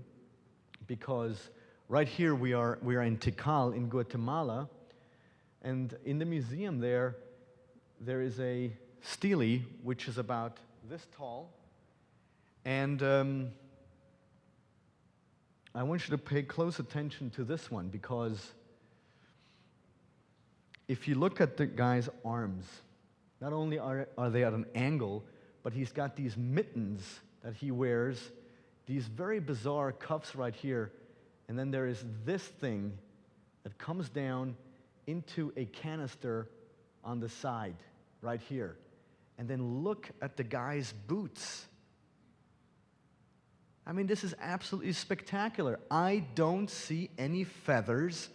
because right here we are in Tikal in Guatemala, and in the museum there is a stele which is about this tall, and I want you to pay close attention to this one, because if you look at the guy's arms, not only are they at an angle, but he's got these mittens that he wears, these very bizarre cuffs right here, and then there is this thing that comes down into a canister on the side, right here. And then look at the guy's boots. I mean, this is absolutely spectacular. I don't see any feathers.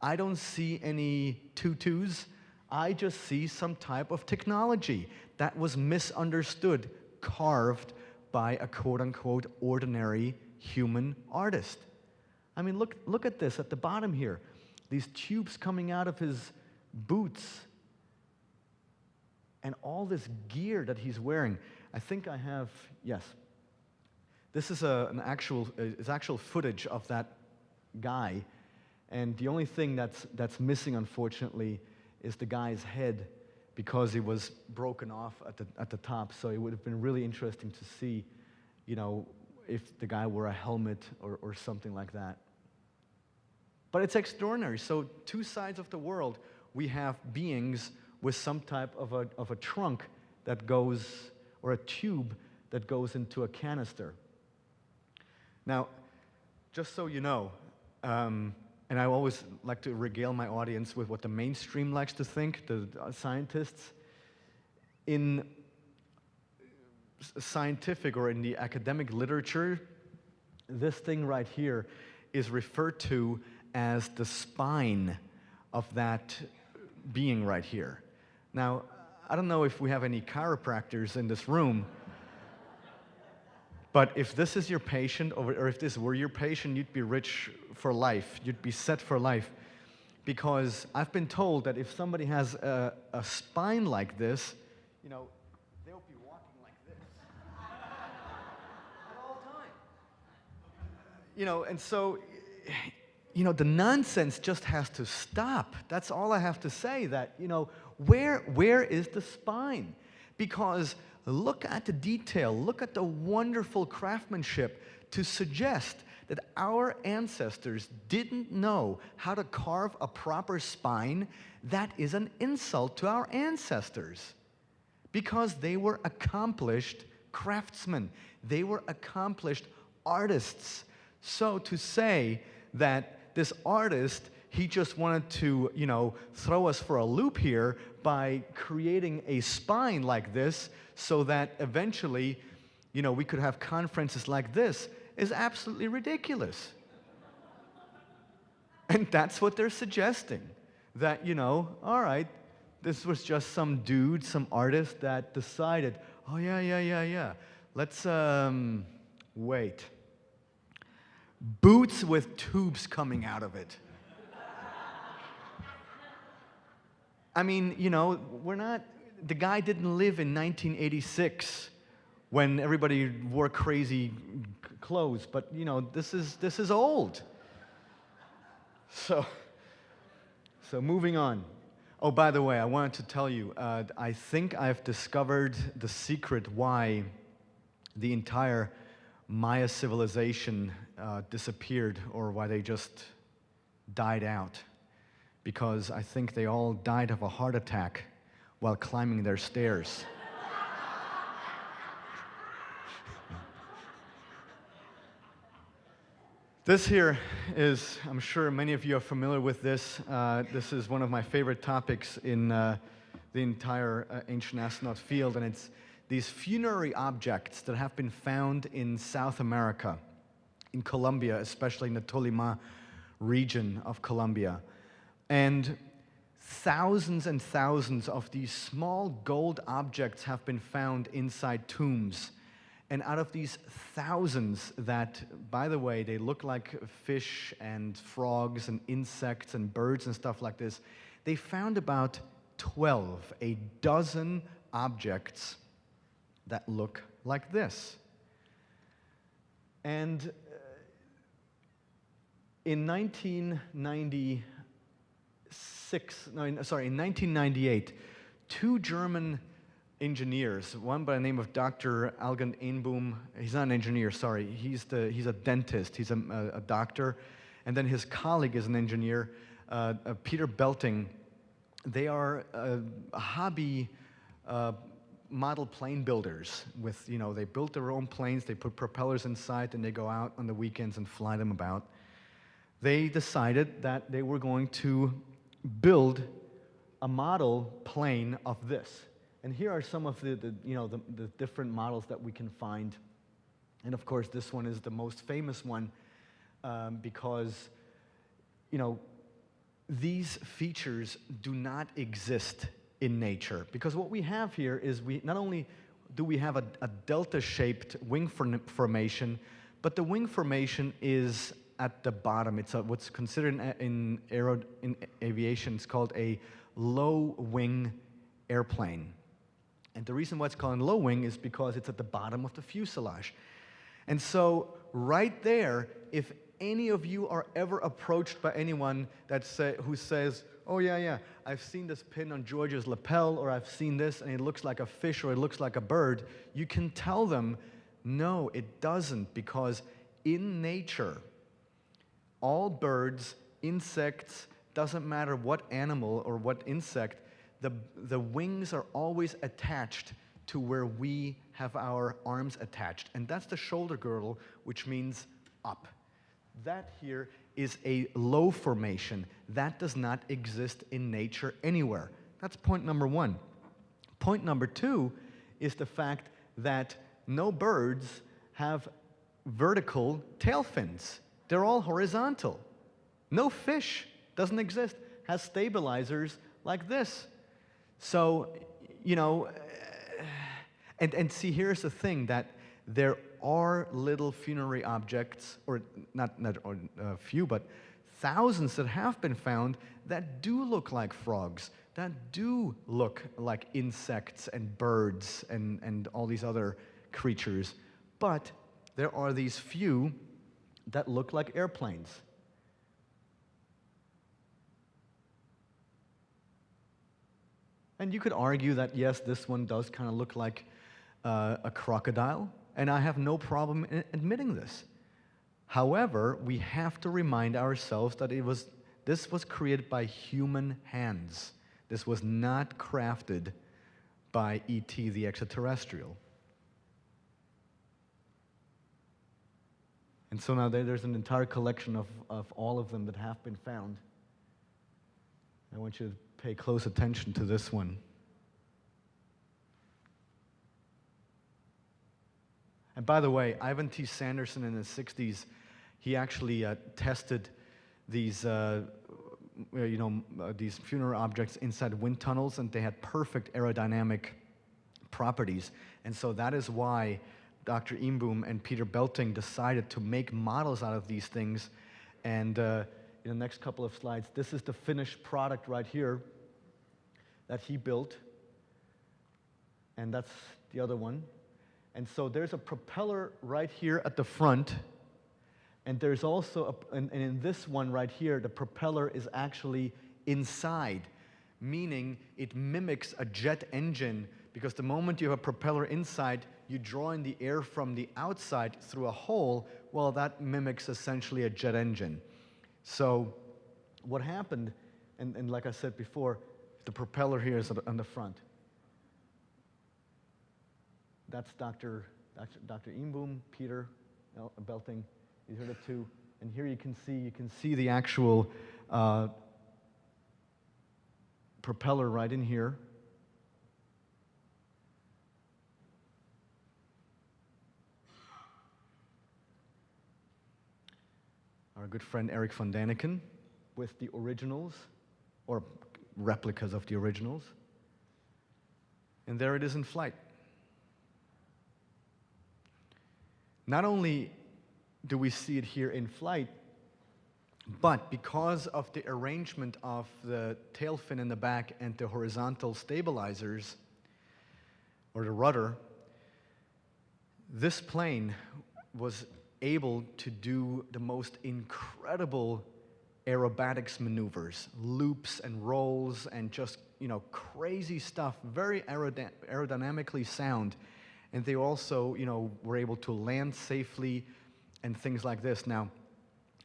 I don't see any tutus. I just see some type of technology that was misunderstood, carved by a quote-unquote ordinary human artist. I mean, look at this at the bottom here. These tubes coming out of his boots and all this gear that he's wearing. I think I have, yes. This is actual footage of that guy. And the only thing that's missing, unfortunately, is the guy's head, because it was broken off at the top. So it would have been really interesting to see, if the guy wore a helmet or something like that. But it's extraordinary. So two sides of the world, we have beings with some type of a trunk that goes, or a tube that goes into a canister. Now, just so you know, and I always like to regale my audience with what the mainstream likes to think, the scientists. In scientific or in the academic literature, this thing right here is referred to as the spine of that being right here. Now, I don't know if we have any chiropractors in this room, but if this is your patient, or if this were your patient, you'd be rich for life. You'd be set for life. Because I've been told that if somebody has a spine like this, they'll be walking like this at all times. And so, the nonsense just has to stop. That's all I have to say, that, where is the spine? Because look at the detail, look at the wonderful craftsmanship to suggest that our ancestors didn't know how to carve a proper spine, that is an insult to our ancestors. Because they were accomplished craftsmen. They were accomplished artists. So to say that this artist, he just wanted to, throw us for a loop here by creating a spine like this so that eventually, we could have conferences like this is absolutely ridiculous. And that's what they're suggesting. That, all right, this was just some dude, some artist that decided, oh yeah, let's, wait. Boots with tubes coming out of it. I mean, the guy didn't live in 1986 when everybody wore crazy clothes, but, this is old. So moving on. Oh, by the way, I wanted to tell you, I think I've discovered the secret why the entire Maya civilization disappeared, or why they just died out. Because I think they all died of a heart attack while climbing their stairs. This here is, I'm sure many of you are familiar with this. This is one of my favorite topics in the entire ancient astronaut field, and it's these funerary objects that have been found in South America, in Colombia, especially in the Tolima region of Colombia. And thousands and thousands of these small gold objects have been found inside tombs. And out of these thousands that, by the way, they look like fish and frogs and insects and birds and stuff like this, they found about 12, a dozen objects that look like this. And in 1998, two German engineers, one by the name of Dr. Algen Einboom, he's not an engineer, sorry, he's a dentist, he's a doctor, and then his colleague is an engineer, Peter Belting. They are hobby model plane builders with, they built their own planes, they put propellers inside, and they go out on the weekends and fly them about. They decided that they were going to build a model plane of this. And here are some of the different models that we can find. And of course, this one is the most famous one because, these features do not exist in nature. Because what we have here is not only do we have a delta-shaped wing formation, but the wing formation is at the bottom. It's what's considered in aviation, it's called a low-wing airplane. And the reason why it's called low wing is because it's at the bottom of the fuselage. And so right there, if any of you are ever approached by anyone who says, oh yeah, I've seen this pin on Giorgio's lapel, or I've seen this and it looks like a fish or it looks like a bird, you can tell them, no, it doesn't, because in nature, all birds, insects, doesn't matter what animal or what insect, the wings are always attached to where we have our arms attached. And that's the shoulder girdle, which means up. That here is a low formation. That does not exist in nature anywhere. That's point number one. Point number two is the fact that no birds have vertical tail fins. They're all horizontal. No fish, doesn't exist, has stabilizers like this. So, and see, here's the thing, that there are little funerary objects, or not few, but thousands that have been found that do look like frogs, that do look like insects and birds and all these other creatures. But there are these few that look like airplanes. And you could argue that, yes, this one does kind of look like a crocodile, and I have no problem in admitting this. However, we have to remind ourselves that this was created by human hands. This was not crafted by E.T. the extraterrestrial. And so now there's an entire collection of all of them that have been found. I want you to pay close attention to this one. And by the way, Ivan T. Sanderson in the 60s, he actually tested these, these funeral objects inside wind tunnels, and they had perfect aerodynamic properties. And so that is why Dr. Imboom and Peter Belting decided to make models out of these things. And in the next couple of slides, this is the finished product right here that he built. And that's the other one. And so there's a propeller right here at the front. And there's also, and in this one right here, the propeller is actually inside, meaning it mimics a jet engine, because the moment you have a propeller inside, you draw in the air from the outside through a hole. Well, that mimics essentially a jet engine. So what happened, and like I said before, the propeller here is on the front. That's Dr. Imboom, Peter Belting. These are the two. And here you can see the actual propeller right in here. Our good friend Eric von Daniken with the originals, or replicas of the originals. And there it is in flight. Not only do we see it here in flight, but because of the arrangement of the tail fin in the back and the horizontal stabilizers, or the rudder, this plane was able to do the most incredible aerobatics maneuvers, loops and rolls and just, crazy stuff, very aerodynamically sound. And they also, were able to land safely and things like this. Now,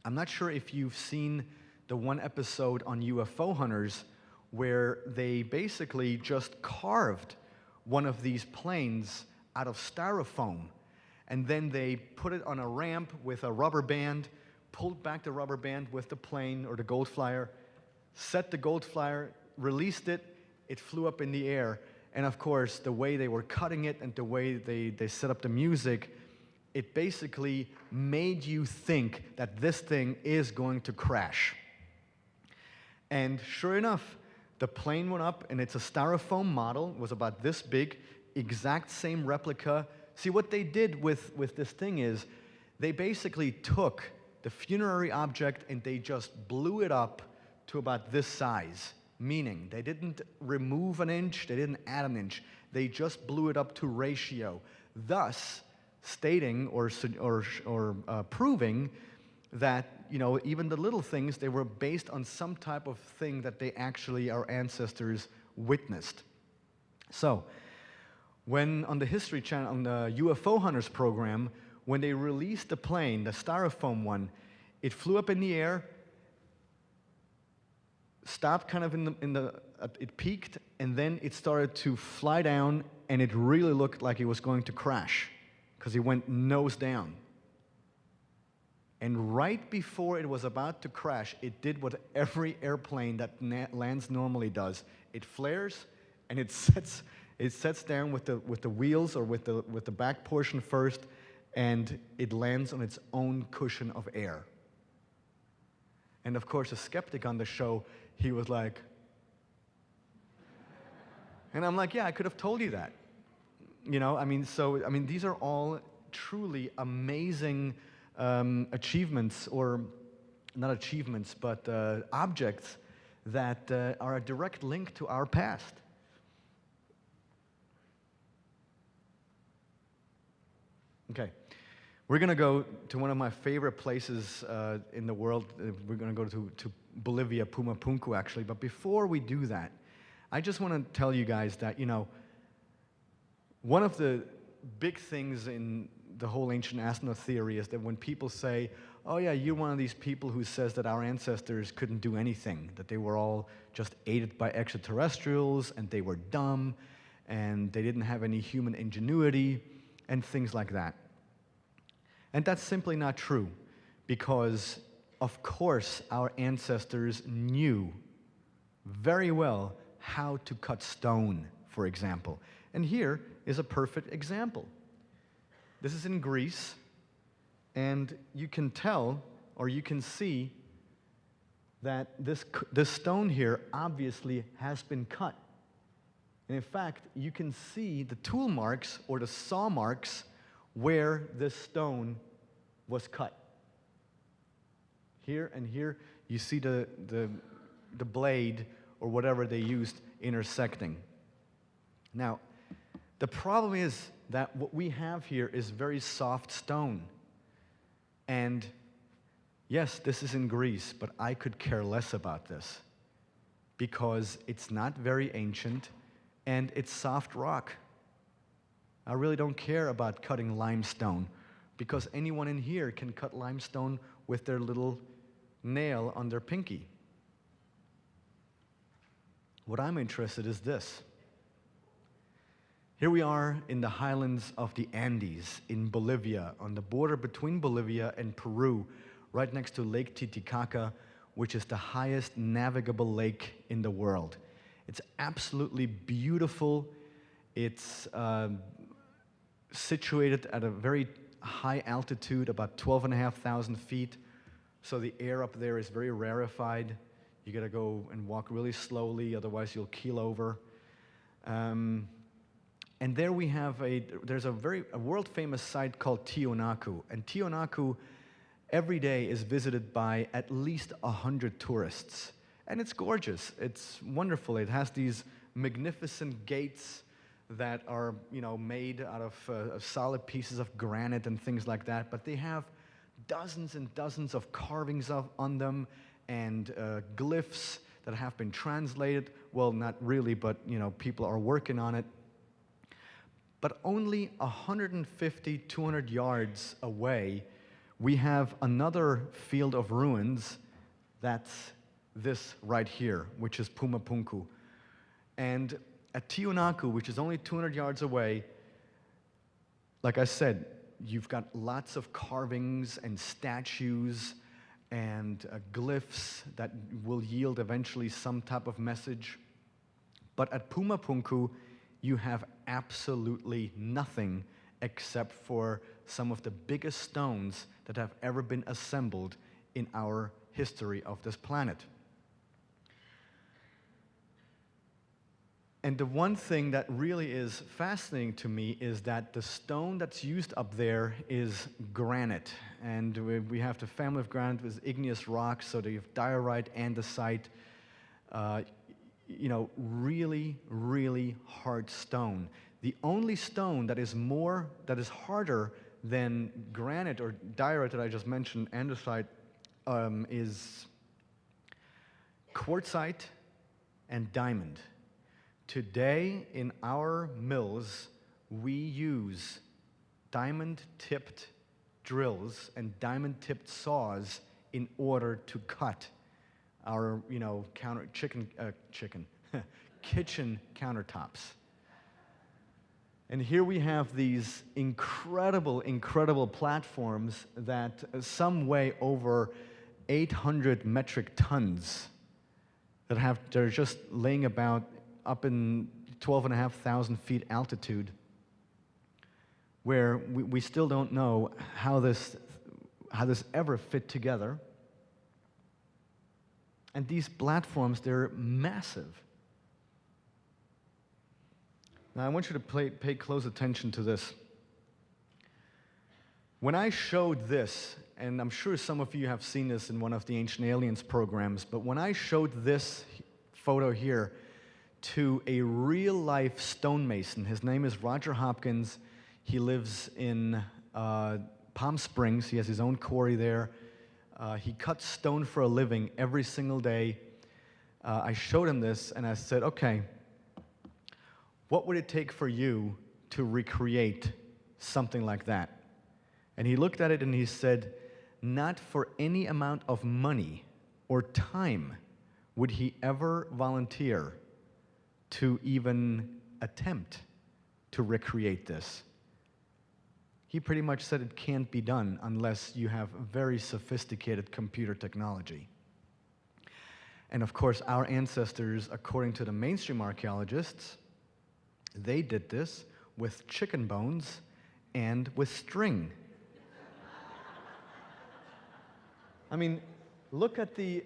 I'm not sure if you've seen the one episode on UFO hunters where they basically just carved one of these planes out of styrofoam, and then they put it on a ramp with a rubber band, pulled back the rubber band with the plane or the gold flyer, set the gold flyer, released it, it flew up in the air. And of course, the way they were cutting it and the way they set up the music, it basically made you think that this thing is going to crash. And sure enough, the plane went up, and it's a styrofoam model. It was about this big, exact same replica. See, what they did with this thing is they basically took the funerary object and they just blew it up to about this size. Meaning, they didn't remove an inch, they didn't add an inch. They just blew it up to ratio, thus stating or proving that, even the little things, they were based on some type of thing that they actually, our ancestors, witnessed. So, when on the History Channel, on the UFO Hunters program, when they released the plane, the styrofoam one, it flew up in the air, stopped kind of it peaked, and then it started to fly down, and it really looked like it was going to crash because it went nose down. And right before it was about to crash, it did what every airplane that lands normally does. It flares, and it sets down with the wheels or with the back portion first, and it lands on its own cushion of air. And of course, a skeptic on the show, he was like, and I'm like, yeah, I could have told you that. These are all truly amazing achievements, or not achievements, but objects that are a direct link to our past. Okay. We're going to go to one of my favorite places in the world. We're going to go to Bolivia, Pumapunku, actually. But before we do that, I just want to tell you guys that, one of the big things in the whole ancient astronaut theory is that when people say, oh yeah, you're one of these people who says that our ancestors couldn't do anything, that they were all just aided by extraterrestrials, and they were dumb, and they didn't have any human ingenuity, and things like that. And that's simply not true, because of course our ancestors knew very well how to cut stone, for example. And here is a perfect example. This is in Greece, and you can tell, or you can see, that this stone here obviously has been cut. And in fact, you can see the tool marks or the saw marks where this stone was cut. Here and here, you see the blade or whatever they used intersecting. Now, the problem is that what we have here is very soft stone. And yes, this is in Greece, but I could care less about this because it's not very ancient and it's soft rock. I really don't care about cutting limestone because anyone in here can cut limestone with their little nail on their pinky. What I'm interested in is this. Here we are in the highlands of the Andes in Bolivia, on the border between Bolivia and Peru, right next to Lake Titicaca, which is the highest navigable lake in the world. It's absolutely beautiful. It's situated at a very high altitude, about 12,500 feet. So the air up there is very rarefied. You gotta go and walk really slowly, otherwise you'll keel over. And there we have there's a world-famous site called Tiwanaku. And Tiwanaku every day is visited by at least 100 tourists. And it's gorgeous, it's wonderful. It has these magnificent gates that are, made out of solid pieces of granite and things like that. But they have dozens and dozens of carvings on them and glyphs that have been translated. Well, not really, but people are working on it. But only 150, 200 yards away, we have another field of ruins. That's this right here, which is Pumapunku. And at Tiwanaku, which is only 200 yards away, like I said, you've got lots of carvings and statues and glyphs that will yield eventually some type of message. But at Pumapunku, you have absolutely nothing except for some of the biggest stones that have ever been assembled in our history of this planet. And the one thing that really is fascinating to me is that the stone that's used up there is granite. And we have the family of granite with igneous rocks, so they have diorite, andesite, really, really hard stone. The only stone that is harder than granite or diorite that I just mentioned, andesite, is quartzite and diamond. Today, in our mills, we use diamond-tipped drills and diamond-tipped saws in order to cut our, kitchen countertops. And here we have these incredible, incredible platforms that some weigh over 800 metric tons they're just laying about up in 12,500 feet altitude, where we still don't know how this ever fit together. And these platforms, they're massive. Now, I want you to pay close attention to this. When I showed this, and I'm sure some of you have seen this in one of the Ancient Aliens programs, but when I showed this photo here to a real-life stonemason, his name is Roger Hopkins. He lives in Palm Springs. He has his own quarry there. He cuts stone for a living every single day. I showed him this, and I said, okay, what would it take for you to recreate something like that? And he looked at it and he said, not for any amount of money or time would he ever volunteer to even attempt to recreate this. He pretty much said it can't be done unless you have very sophisticated computer technology. And of course, our ancestors, according to the mainstream archaeologists, they did this with chicken bones and with string. I mean, look at this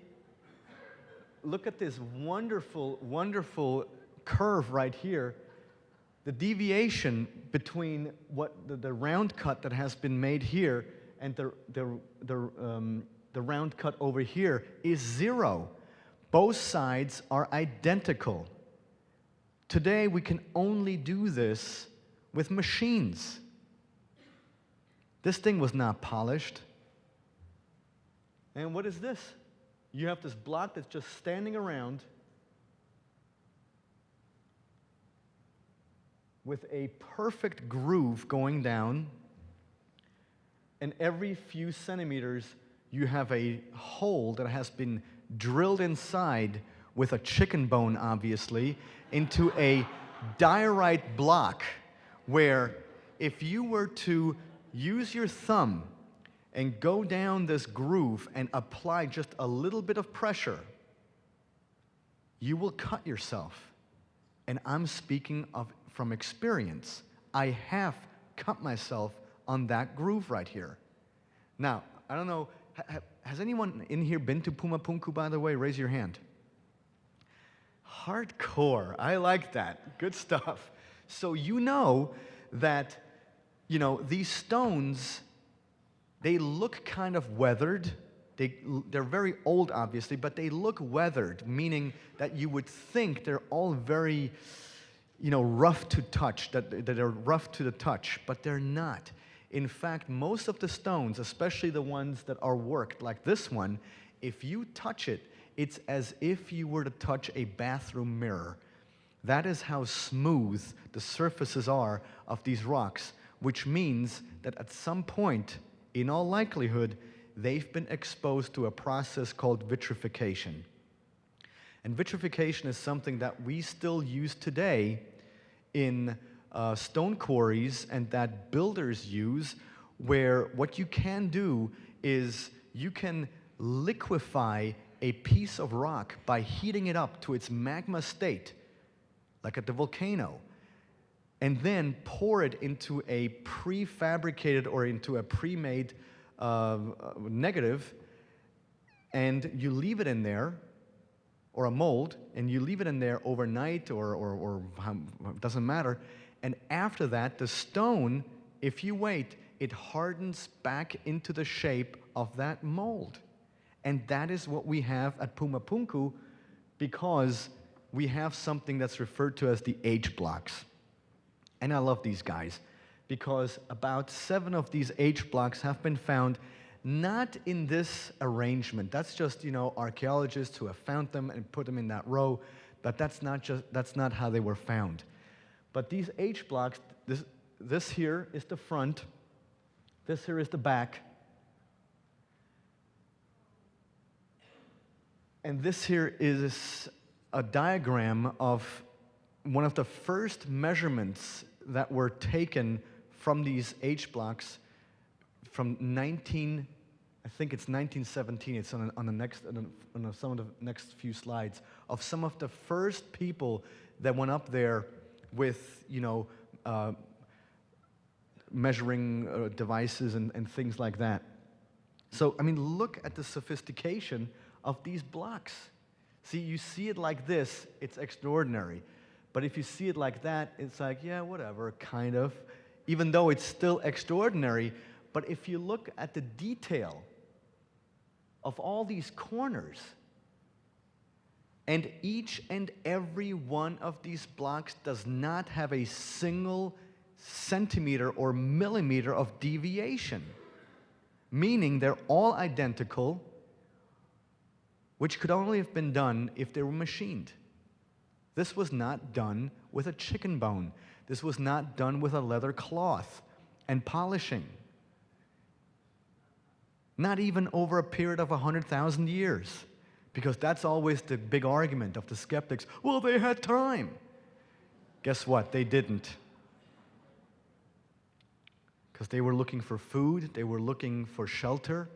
wonderful, wonderful curve right here. The deviation between what the round cut that has been made here and the round cut over here is 0. Both sides are identical. Today we can only do this with machines. This thing was not polished. And what is this? You have this block that's just standing around with a perfect groove going down, and every few centimeters you have a hole that has been drilled inside with a chicken bone, obviously, into a diorite block where if you were to use your thumb and go down this groove and apply just a little bit of pressure, you will cut yourself. And I'm speaking from experience. I have cut myself on that groove right here. Now, I don't know, has anyone in here been to Pumapunku, by the way? Raise your hand. Hardcore. I like that. Good stuff. So you know that, these stones, they look kind of weathered. They're very old, obviously, but they look weathered, meaning that you would think they're all very, rough to touch, that they're rough to the touch, but they're not. In fact, most of the stones, especially the ones that are worked, like this one, if you touch it, it's as if you were to touch a bathroom mirror. That is how smooth the surfaces are of these rocks, which means that at some point, in all likelihood, they've been exposed to a process called vitrification. And vitrification is something that we still use today in stone quarries and that builders use, where what you can do is you can liquefy a piece of rock by heating it up to its magma state, like at the volcano, and then pour it into a prefabricated or into a pre-made negative, and you leave it in there, or a mold, and you leave it in there overnight or doesn't matter. And after that, the stone, if you wait, it hardens back into the shape of that mold. And that is what we have at Pumapunku, because we have something that's referred to as the H blocks. And I love these guys, because about 7 of these H blocks have been found not in this arrangement. That's just, archaeologists who have found them and put them in that row, but that's not how they were found. But these H blocks, this here is the front, this here is the back, and this here is a diagram of one of the first measurements that were taken from these H blocks from 1917. It's on some of the next few slides, of some of the first people that went up there with, measuring devices and things like that. So, look at the sophistication of these blocks. See, you see it like this, it's extraordinary. But if you see it like that, it's like, yeah, whatever, kind of, even though it's still extraordinary. But if you look at the detail of all these corners, and each and every one of these blocks does not have a single centimeter or millimeter of deviation, meaning they're all identical, which could only have been done if they were machined. This was not done with a chicken bone. This was not done with a leather cloth and polishing. Not even over a period of 100,000 years. Because that's always the big argument of the skeptics. Well, they had time. Guess what? They didn't. Because they were looking for food, they were looking for shelter.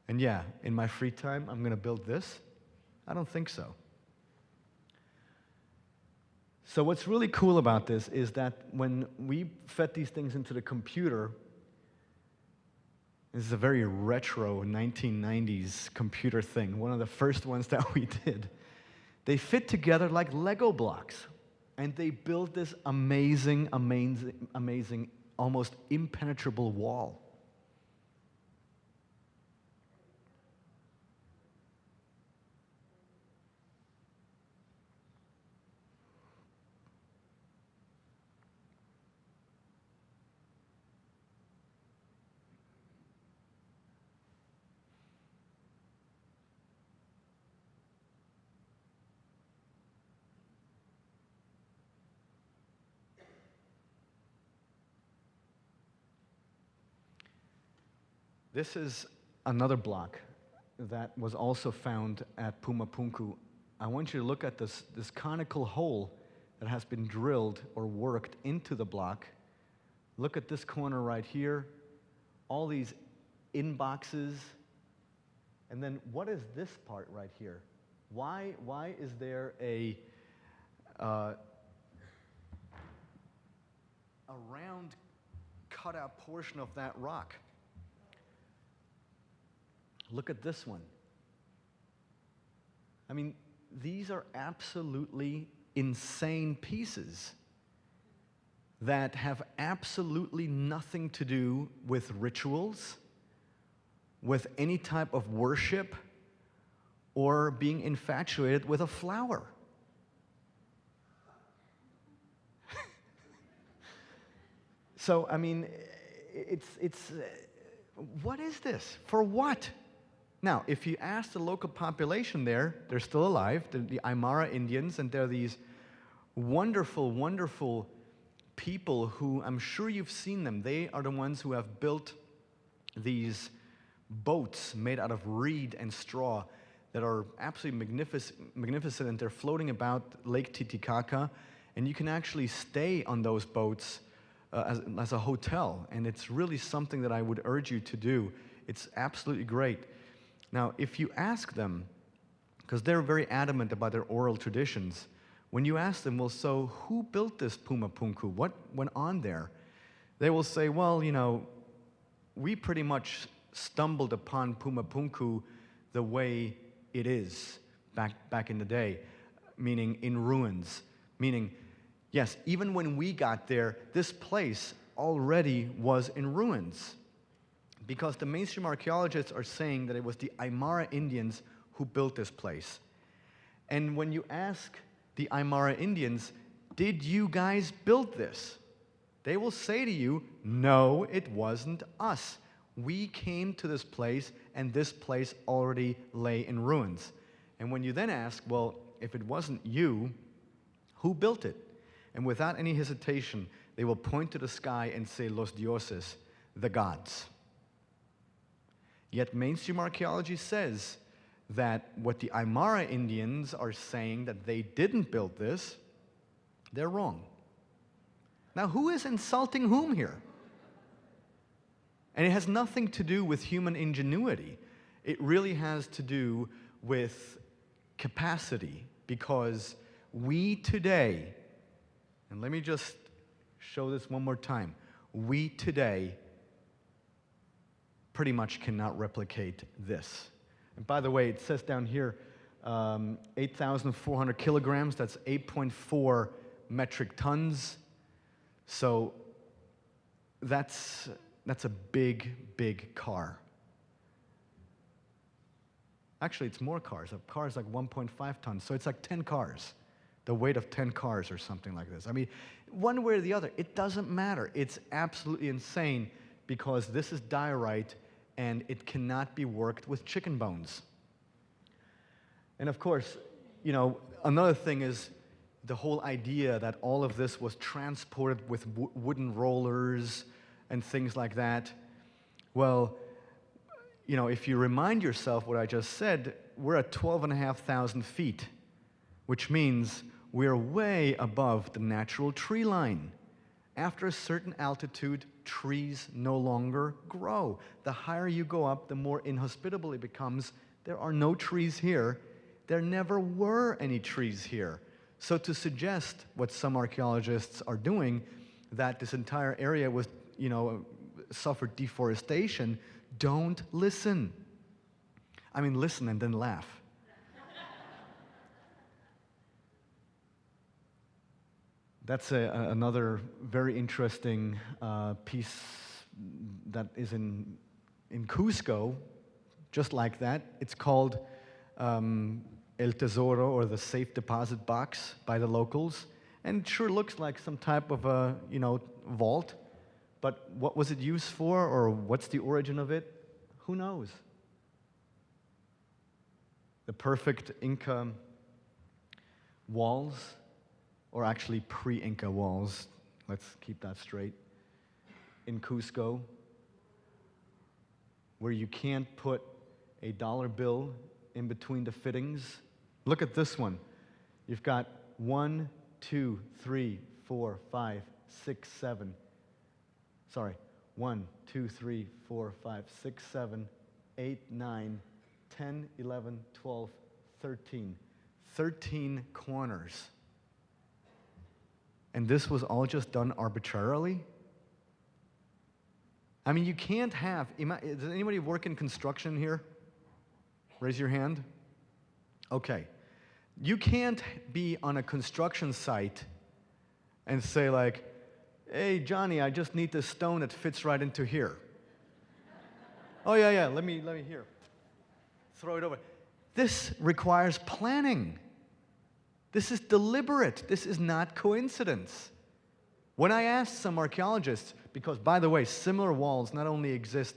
And yeah, in my free time, I'm going to build this? I don't think so. So what's really cool about this is that when we fed these things into the computer, this is a very retro 1990s computer thing, one of the first ones that we did. They fit together like Lego blocks, and they built this amazing, almost impenetrable wall. This is another block that was also found at Pumapunku. I want you to look at this conical hole that has been drilled or worked into the block. Look at this corner right here, all these inboxes. And then what is this part right here? Why is there a round cut out portion of that rock? Look at this one. I mean, these are absolutely insane pieces that have absolutely nothing to do with rituals, with any type of worship, or being infatuated with a flower. So, I mean, it's what is this? For what? Now, if you ask the local population there, they're still alive, the Aymara Indians, and they're these wonderful, wonderful people who, I'm sure you've seen them. They are the ones who have built these boats made out of reed and straw that are absolutely magnificent, and they're floating about Lake Titicaca, and you can actually stay on those boats as a hotel, and it's really something that I would urge you to do. It's absolutely great. Now, if you ask them, because they're very adamant about their oral traditions, when you ask them, well, so who built this Pumapunku? What went on there? They will say, well, you know, we pretty much stumbled upon Pumapunku the way it is back in the day, meaning in ruins, meaning, yes, even when we got there, this place already was in ruins. Because the mainstream archaeologists are saying that it was the Aymara Indians who built this place. And when you ask the Aymara Indians, did you guys build this? They will say to you, no, it wasn't us. We came to this place, and this place already lay in ruins. And when you then ask, well, if it wasn't you, who built it? And without any hesitation, they will point to the sky and say, los dioses, the gods. Yet mainstream archaeology says that what the Aymara Indians are saying, that they didn't build this, they're wrong. Now, who is insulting whom here? And it has nothing to do with human ingenuity. It really has to do with capacity, because we today, and let me just show this one more time, we today pretty much cannot replicate this. And by the way, it says down here, 8,400 kilograms, that's 8.4 metric tons. So that's a big, big car. Actually, it's more cars. A car is like 1.5 tons, so it's like 10 cars. The weight of 10 cars or something like this. I mean, one way or the other, it doesn't matter. It's absolutely insane, because this is diorite, and it cannot be worked with chicken bones. And of course, you know, another thing is the whole idea that all of this was transported with wooden rollers and things like that. Well, if you remind yourself what I just said, we're at 12,500 feet, which means we're way above the natural tree line. After a certain altitude, trees no longer grow. The higher you go up, the more inhospitable it becomes. There are no trees here. There never were any trees here. So to suggest what some archaeologists are doing, that this entire area was, suffered deforestation, don't listen. I mean, listen and then laugh. That's another very interesting piece that is in Cusco, just like that. It's called El Tesoro, or the safe deposit box by the locals. And it sure looks like some type of a, vault. But what was it used for, or what's the origin of it? Who knows? The perfect Inca walls, or actually pre-Inca walls, let's keep that straight, in Cusco, where you can't put a dollar bill in between the fittings. Look at this one. You've got 1, 2, 3, 4, 5, 6, 7. Sorry, 1, 2, 3, 4, 5, 6, 7, 8, 9, 10, 11, 12, 13. 13 corners. And this was all just done arbitrarily? I mean, you can't have, does anybody work in construction here? Raise your hand. Okay. You can't be on a construction site and say like, hey, Johnny, I just need this stone that fits right into here. Oh, yeah, let me here. Throw it over. This requires planning. This is deliberate. This is not coincidence. When I asked some archaeologists, because by the way, similar walls not only exist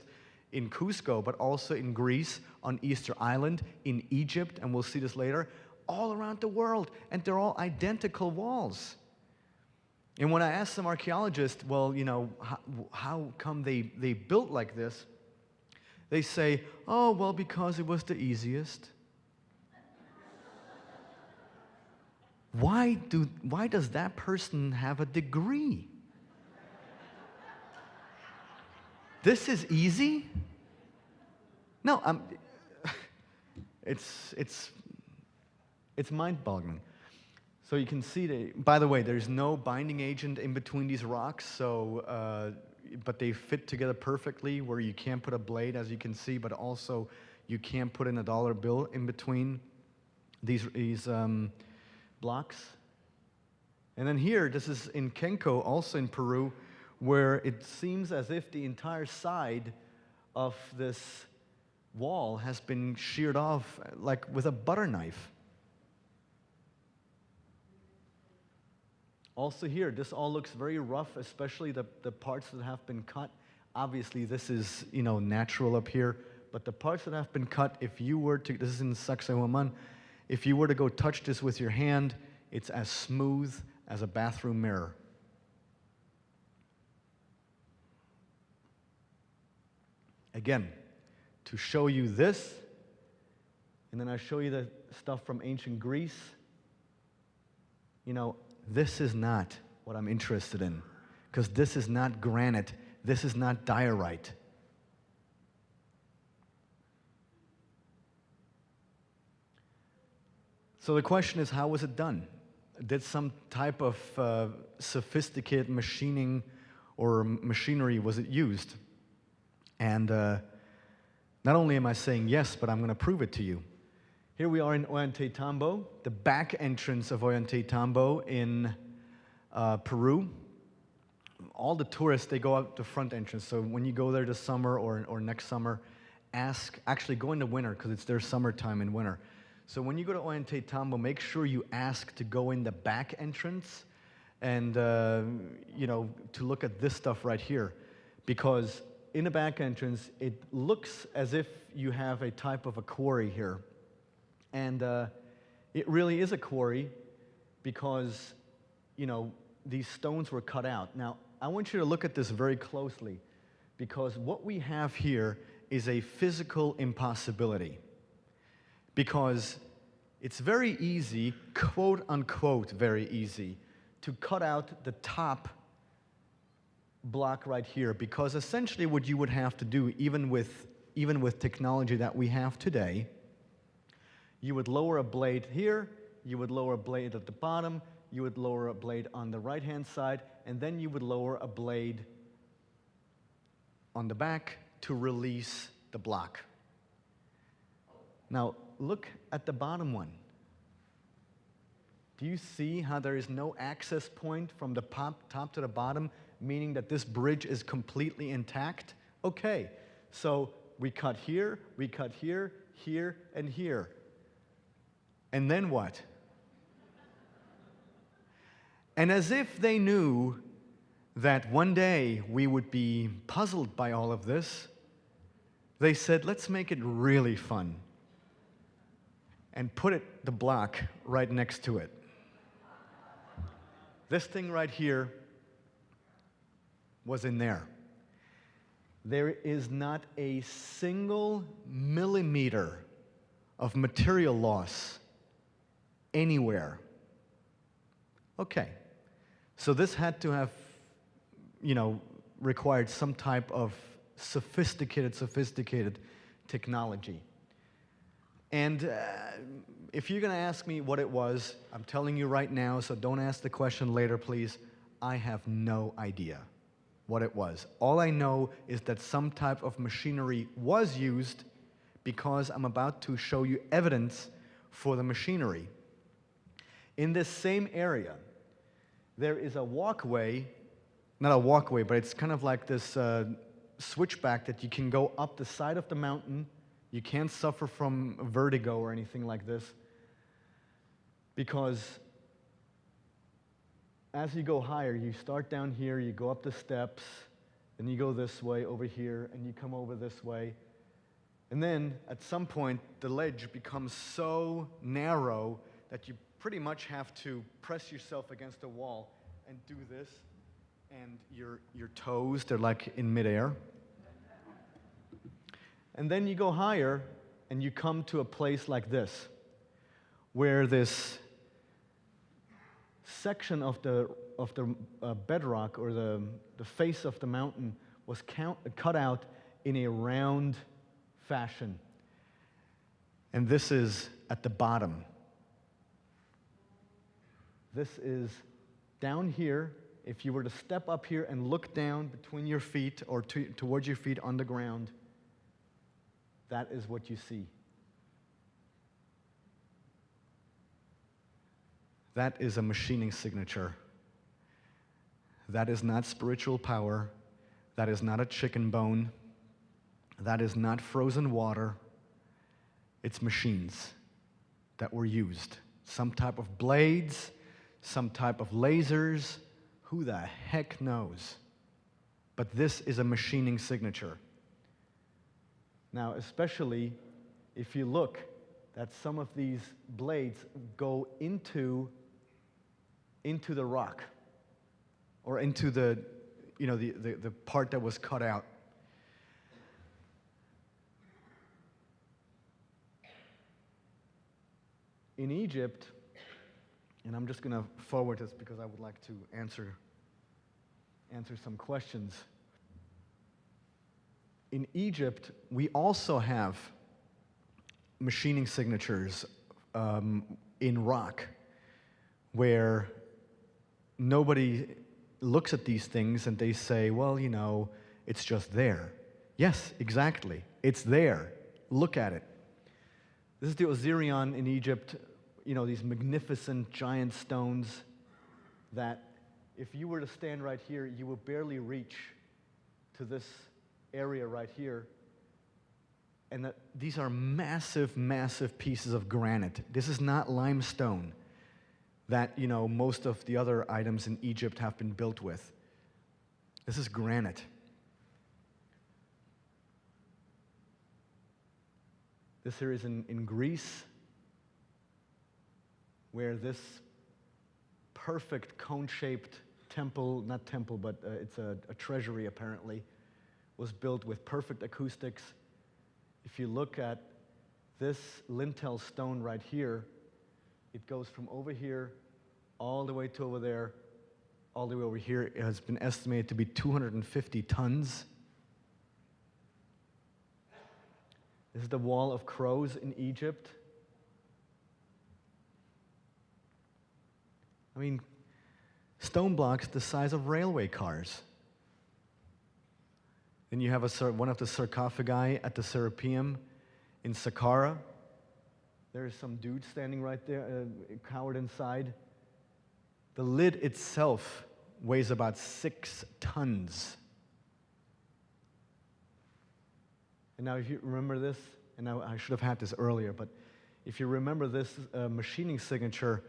in Cusco, but also in Greece, on Easter Island, in Egypt, and we'll see this later, all around the world, and they're all identical walls. And when I asked some archaeologists, well, how come they built like this? They say, oh, well, because it was the easiest. Why does that person have a degree? This is easy? No, it's mind-boggling. So you can see, by the way, there's no binding agent in between these rocks, so but they fit together perfectly where you can't put a blade, as you can see, but also you can't put in a dollar bill in between these blocks. And then here, this is in Kenco, also in Peru, where it seems as if the entire side of this wall has been sheared off like with a butter knife. Also here, this all looks very rough, especially the parts that have been cut. Obviously, this is, natural up here, but the parts that have been cut, if you were to, this is in Sacsayhuaman, if you were to go touch this with your hand, it's as smooth as a bathroom mirror. Again, to show you this, and then I show you the stuff from ancient Greece, this is not what I'm interested in, because this is not granite, this is not diorite. So the question is, how was it done? Did some type of sophisticated machining or machinery, was it used? And not only am I saying yes, but I'm going to prove it to you. Here we are in Ollantaytambo, the back entrance of Ollantaytambo in Peru. All the tourists, they go out the front entrance. So when you go there this summer or next summer, actually go in the winter because it's their summertime in winter. So when you go to Ollantaytambo, make sure you ask to go in the back entrance and, to look at this stuff right here. Because in the back entrance, it looks as if you have a type of a quarry here. And it really is a quarry because, these stones were cut out. Now, I want you to look at this very closely because what we have here is a physical impossibility, because it's very easy, quote unquote very easy, to cut out the top block right here, because essentially what you would have to do, even with technology that we have today, you would lower a blade here, you would lower a blade at the bottom, you would lower a blade on the right-hand side, and then you would lower a blade on the back to release the block. Now, look at the bottom one. Do you see how there is no access point from the top to the bottom, meaning that this bridge is completely intact? Okay, so we cut here, here, and here. And then what? And as if they knew that one day we would be puzzled by all of this, they said, let's make it really fun, and put the block right next to it. This thing right here was in there. There is not a single millimeter of material loss anywhere. Okay, so this had to have, required some type of sophisticated technology. And if you're going to ask me what it was, I'm telling you right now, so don't ask the question later, please. I have no idea what it was. All I know is that some type of machinery was used, because I'm about to show you evidence for the machinery. In this same area, there is a walkway, not a walkway, but it's kind of like this switchback that you can go up the side of the mountain. You can't suffer from vertigo or anything like this, because as you go higher, you start down here, you go up the steps, then you go this way over here, and you come over this way. And then at some point, the ledge becomes so narrow that you pretty much have to press yourself against a wall and do this, and your toes, they're like in midair. And then you go higher, and you come to a place like this, where this section of the bedrock, or the face of the mountain, was cut out in a round fashion. And this is at the bottom. This is down here. If you were to step up here and look down between your feet, or towards your feet on the ground, that is what you see. That is a machining signature. That is not spiritual power. That is not a chicken bone. That is not frozen water. It's machines that were used. Some type of blades, some type of lasers. Who the heck knows? But this is a machining signature. Now, especially if you look that some of these blades go into the rock, or into the part that was cut out. In Egypt, and I'm just going to forward this because I would like to answer some questions. In Egypt, we also have machining signatures in rock, where nobody looks at these things and they say, well, it's just there. Yes, exactly. It's there. Look at it. This is the Osirion in Egypt, these magnificent giant stones that if you were to stand right here, you would barely reach to this area right here. And that these are massive, massive pieces of granite. This is not limestone that, most of the other items in Egypt have been built with. This is granite. This here is in Greece, where this perfect cone-shaped temple, not temple, but it's a treasury apparently, was built with perfect acoustics, if you look at this lintel stone right here, it goes from over here all the way to over there, all the way over here. It has been estimated to be 250 tons. This is the Wall of Crows in Egypt. I mean, stone blocks the size of railway cars. Then you have one of the sarcophagi at the Serapeum in Saqqara. There is some dude standing right there, cowered inside. The lid itself weighs about 6 tons. And now if you remember this, and I should have had this earlier, but if you remember this machining signature,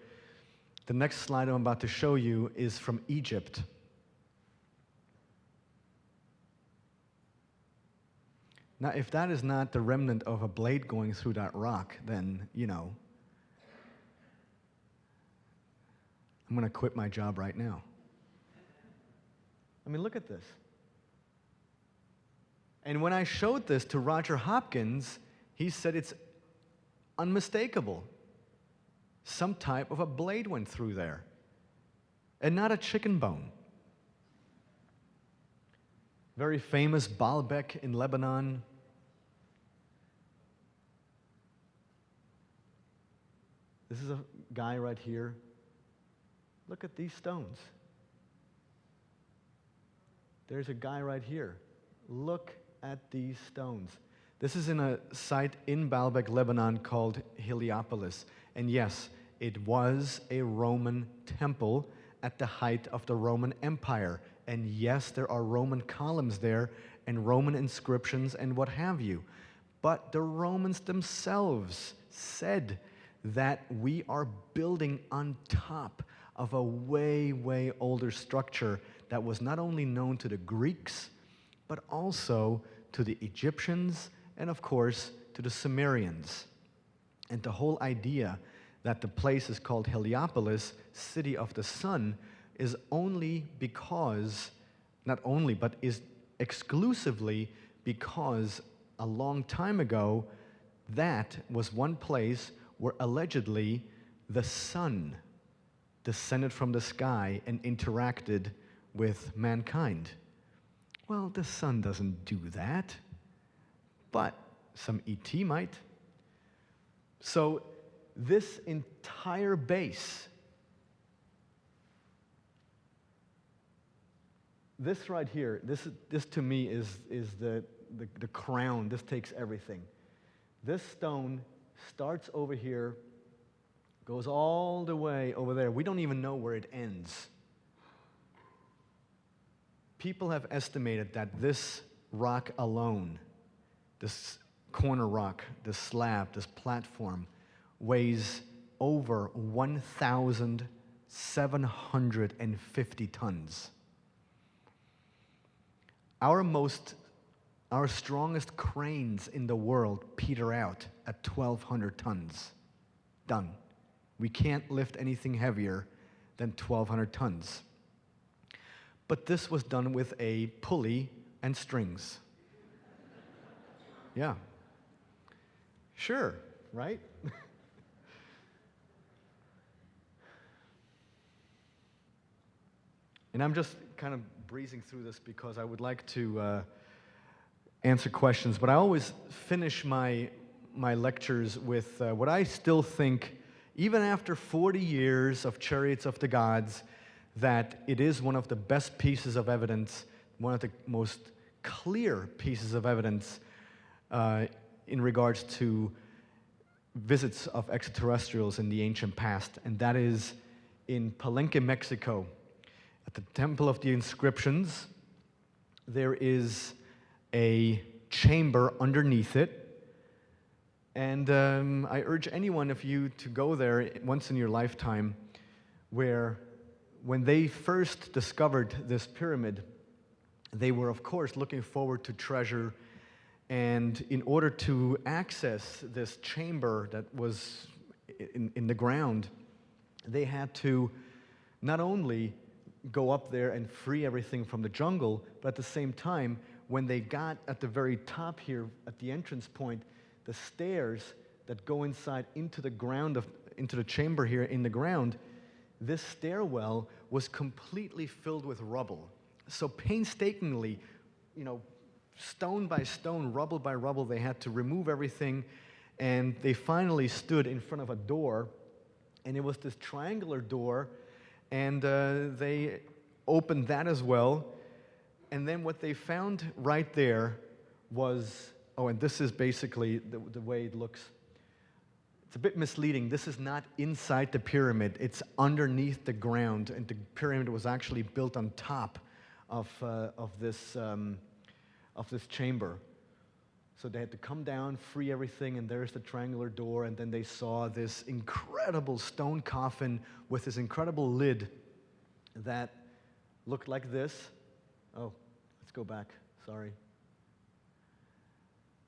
the next slide I'm about to show you is from Egypt. Now, if that is not the remnant of a blade going through that rock, then, I'm going to quit my job right now. I mean, look at this. And when I showed this to Roger Hopkins, he said it's unmistakable. Some type of a blade went through there, and not a chicken bone. Very famous Baalbek in Lebanon. This is a guy right here. Look at these stones. There's a guy right here. Look at these stones. This is in a site in Baalbek, Lebanon called Heliopolis. And yes, it was a Roman temple at the height of the Roman Empire. And yes, there are Roman columns there and Roman inscriptions and what have you. But the Romans themselves said that we are building on top of a way, way older structure that was not only known to the Greeks, but also to the Egyptians and, of course, to the Sumerians. And the whole idea that the place is called Heliopolis, City of the Sun, is only because, not only, but is exclusively because a long time ago, that was one place where allegedly the sun descended from the sky and interacted with mankind. Well, the sun doesn't do that, but some ET might. So this entire base, this right here, this to me is the crown. This takes everything. This stone starts over here, goes all the way over there. We don't even know where it ends. People have estimated that this rock alone, this corner rock, this slab, this platform, weighs over 1,750 tons. Our strongest cranes in the world peter out at 1,200 tons. Done. We can't lift anything heavier than 1,200 tons. But this was done with a pulley and strings. Yeah. Sure, right? And I'm just kind of breezing through this because I would like to answer questions, but I always finish my lectures with what I still think, even after 40 years of Chariots of the Gods, that it is one of the best pieces of evidence, one of the most clear pieces of evidence in regards to visits of extraterrestrials in the ancient past, and that is in Palenque, Mexico. At the Temple of the Inscriptions, there is a chamber underneath it, and I urge anyone of you to go there once in your lifetime, where when they first discovered this pyramid, they were of course looking forward to treasure, and in order to access this chamber that was in the ground, they had to not only go up there and free everything from the jungle, but at the same time when they got at the very top here, at the entrance point, the stairs that go inside into the ground into the chamber here in the ground, this stairwell was completely filled with rubble. So painstakingly, stone by stone, rubble by rubble, they had to remove everything, and they finally stood in front of a door, and it was this triangular door, and they opened that as well. And then what they found right there was, and this is basically the way it looks. It's a bit misleading. This is not inside the pyramid. It's underneath the ground, and the pyramid was actually built on top of this chamber. So they had to come down, free everything, and there's the triangular door, and then they saw this incredible stone coffin with this incredible lid that looked like this. Oh, let's go back, sorry.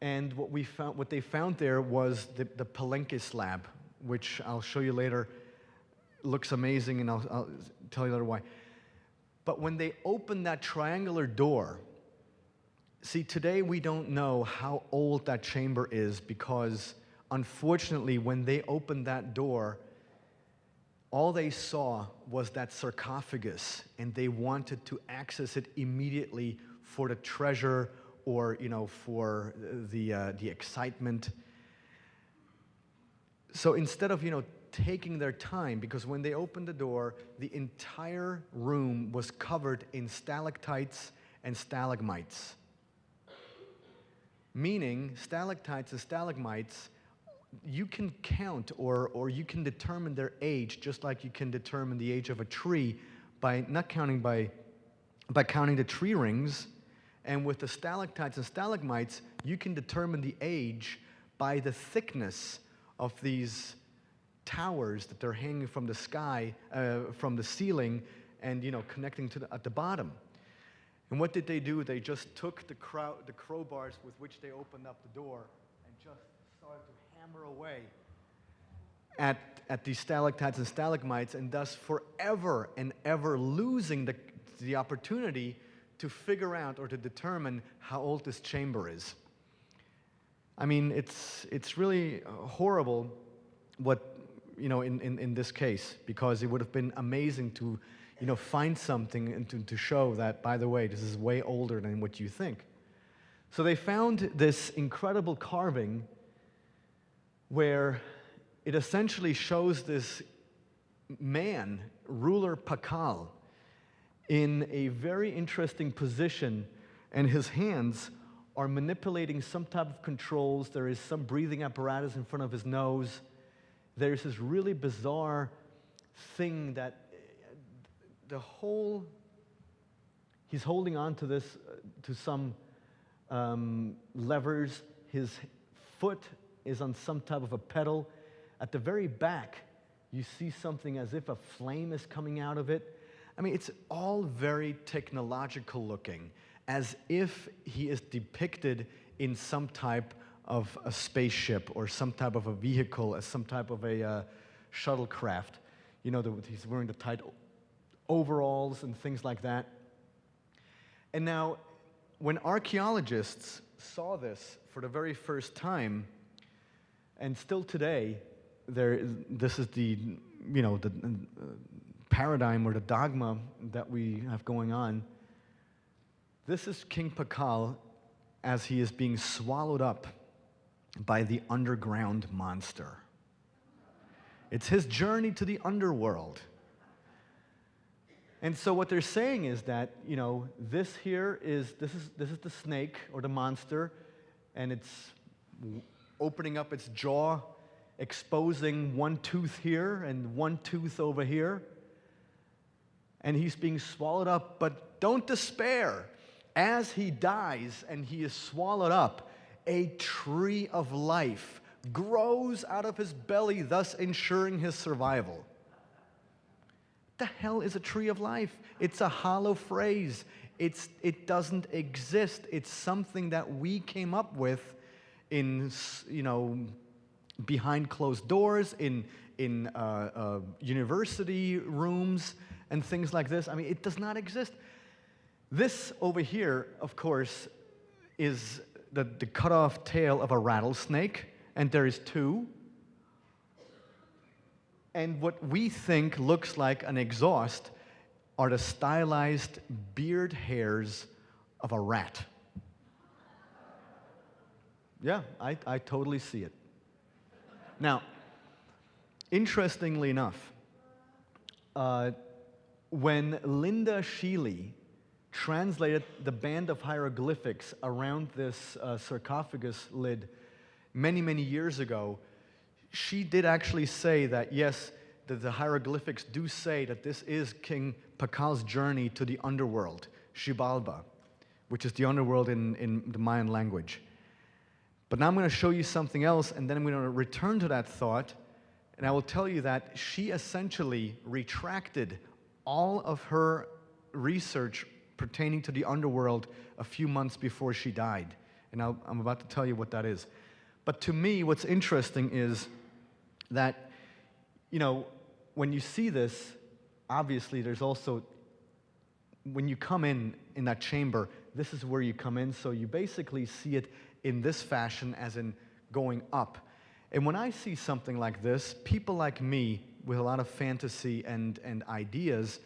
And what they found there was the palenque slab, which I'll show you later, looks amazing, and I'll tell you later why. But when they opened that triangular door, see, today we don't know how old that chamber is, because unfortunately when they opened that door, all they saw was that sarcophagus, and they wanted to access it immediately for the treasure, or for the excitement. So instead of taking their time, because when they opened the door, the entire room was covered in stalactites and stalagmites. Meaning, stalactites and stalagmites, you can count or you can determine their age just like you can determine the age of a tree by not counting by counting the tree rings. And with the stalactites and stalagmites, you can determine the age by the thickness of these towers that they're hanging from the sky, from the ceiling, and connecting to at the bottom. And what did they do? They just took the crowbars with which they opened up the door and just started to hammer away at these stalactites and stalagmites, and thus forever and ever losing the opportunity to figure out or to determine how old this chamber is. I mean, it's really horrible what, in this case, because it would have been amazing to, find something and to show that, by the way, this is way older than what you think. So they found this incredible carving where it essentially shows this man, ruler Pakal, in a very interesting position, and his hands are manipulating some type of controls. There is some breathing apparatus in front of his nose. There's this really bizarre thing that he's holding on to this, to some levers. His foot is on some type of a pedal. At the very back, you see something as if a flame is coming out of it. I mean, it's all very technological looking, as if he is depicted in some type of a spaceship or some type of a vehicle, as some type of a shuttlecraft. He's wearing the tight overalls and things like that. And now, when archaeologists saw this for the very first time, and still today, this is the paradigm or the dogma that we have going on. This is King Pakal as he is being swallowed up by the underground monster. It's his journey to the underworld. And so what they're saying is that, this is the snake or the monster, and it's opening up its jaw, exposing one tooth here and one tooth over here. And he's being swallowed up, but don't despair. As he dies and he is swallowed up, a tree of life grows out of his belly, thus ensuring his survival. What the hell is a tree of life? It's a hollow phrase. It doesn't exist. It's something that we came up with in, behind closed doors, in university rooms, and things like this. I mean, it does not exist. This over here, of course, is the cut-off tail of a rattlesnake, and there is two. And what we think looks like an exhaust are the stylized beard hairs of a rat. Yeah, I totally see it. Now, interestingly enough, when Linda Sheely translated the band of hieroglyphics around this sarcophagus lid many, many years ago, she did actually say that, yes, that the hieroglyphics do say that this is King Pakal's journey to the underworld, Xibalba, which is the underworld in the Mayan language. But now I'm going to show you something else, and then I'm going to return to that thought, and I will tell you that she essentially retracted all of her research pertaining to the underworld a few months before she died. And I'm about to tell you what that is. But to me, what's interesting is that, you know, when you see this, obviously there's also, when you come in that chamber, this is where you come in, so you basically see it in this fashion, as in going up. And when I see something like this, people like me with a lot of fantasy and ideas,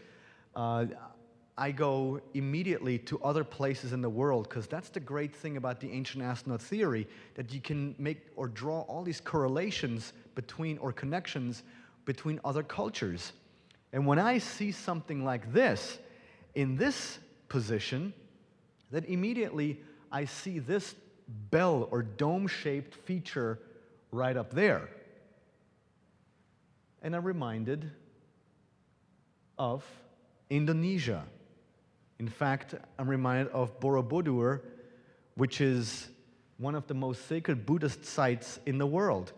I go immediately to other places in the world, because that's the great thing about the ancient astronaut theory, that you can make or draw all these correlations between, or connections between other cultures. And when I see something like this, in this position, then immediately I see this bell or dome-shaped feature right up there. And I'm reminded of Indonesia. In fact, I'm reminded of Borobudur, which is one of the most sacred Buddhist sites in the world.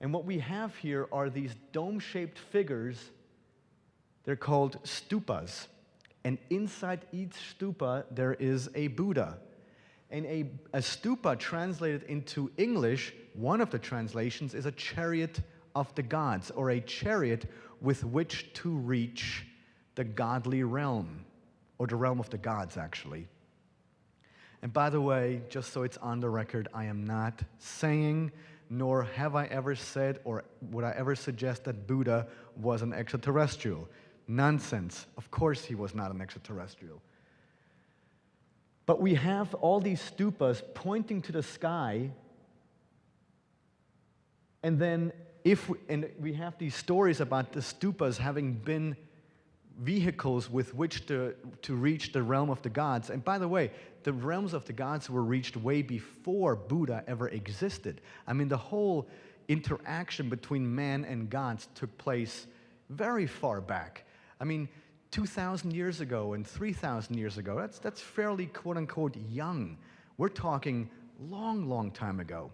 And what we have here are these dome-shaped figures. They're called stupas. And inside each stupa, there is a Buddha. And a stupa translated into English, one of the translations is a chariot of the gods, or a chariot with which to reach the godly realm, or the realm of the gods, actually. And by the way, just so it's on the record, I am not saying, nor have I ever said, or would I ever suggest that Buddha was an extraterrestrial. Nonsense. Of course he was not an extraterrestrial. But we have all these stupas pointing to the sky, and then we have these stories about the stupas having been vehicles with which to reach the realm of the gods. And by the way, the realms of the gods were reached way before Buddha ever existed. I mean, the whole interaction between man and gods took place very far back. I mean, 2,000 years ago and 3,000 years ago, that's fairly quote-unquote young. We're talking long, long time ago.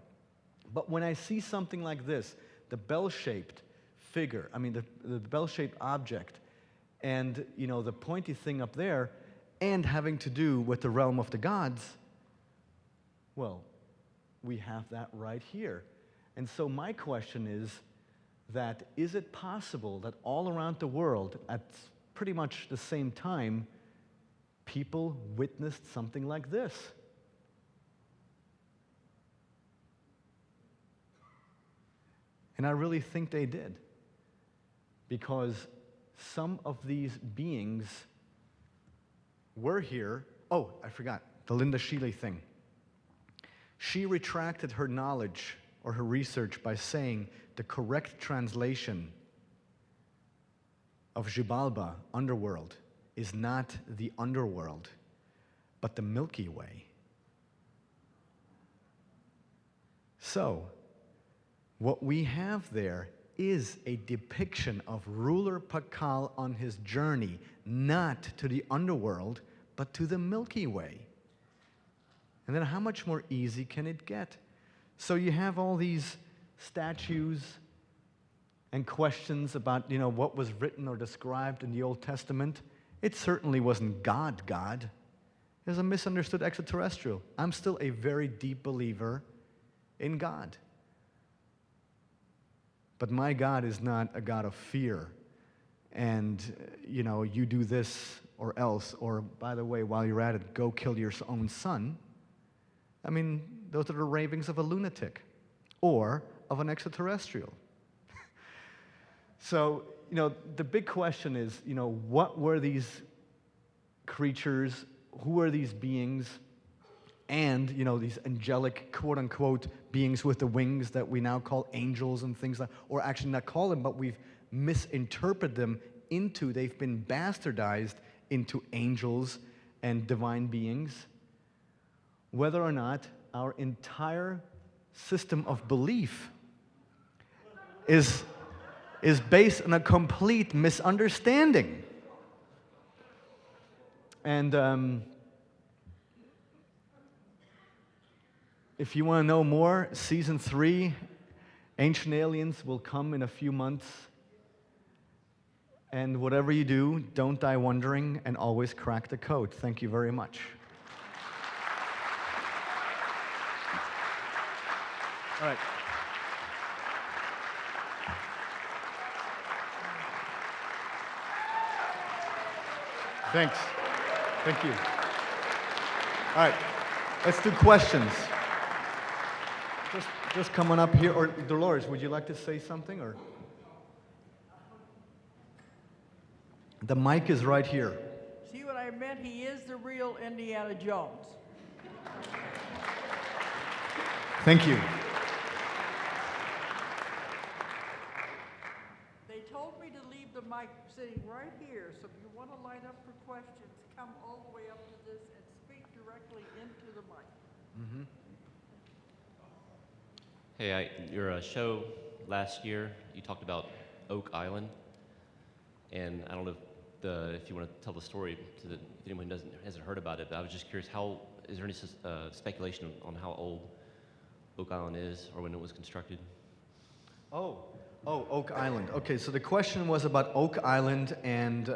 But when I see something like this, the bell-shaped figure, I mean the bell-shaped object, and you know the pointy thing up there, and having to do with the realm of the gods, well, we have that right here. And so my question is it possible that all around the world at pretty much the same time, people witnessed something like this? And I really think they did, because some of these beings were here. Oh, I forgot, the Linda Sheely thing. She retracted her knowledge or her research by saying the correct translation of Xibalba, underworld, is not the underworld, but the Milky Way. So, what we have there is a depiction of ruler Pakal on his journey, not to the underworld, but to the Milky Way. And then how much more easy can it get? So you have all these statues and questions about, you know, what was written or described in the Old Testament. It certainly wasn't God. It was a misunderstood extraterrestrial. I'm still a very deep believer in God. But my God is not a God of fear. And, you know, you do this or else, or by the way, while you're at it, go kill your own son. I mean, those are the ravings of a lunatic or of an extraterrestrial. So, the big question is, what were these creatures? Who were these beings? And, these angelic, quote-unquote, beings with the wings that we now call angels and things like, or actually not call them, but we've misinterpreted them into, they've been bastardized into angels and divine beings. Whether or not our entire system of belief is based on a complete misunderstanding. And if you want to know more, Season 3, Ancient Aliens, will come in a few months. And whatever you do, don't die wondering and always crack the code. Thank you very much. All right. Thanks. Thank you. All right. Let's do questions. Just coming up here. Or Dolores, would you like to say something? Or the mic is right here. See what I meant? He is the real Indiana Jones. Thank you. They told me to leave the mic sitting right here, so if you want to line up for questions, come all the way up to this and speak directly into the mic. Mm-hmm. Hey, your show last year, you talked about Oak Island, and I don't know if you want to tell the story to if anyone hasn't heard about it, but I was just curious, is there any speculation on how old Oak Island is, or when it was constructed? Oh, Oak Island. Okay, so the question was about Oak Island, and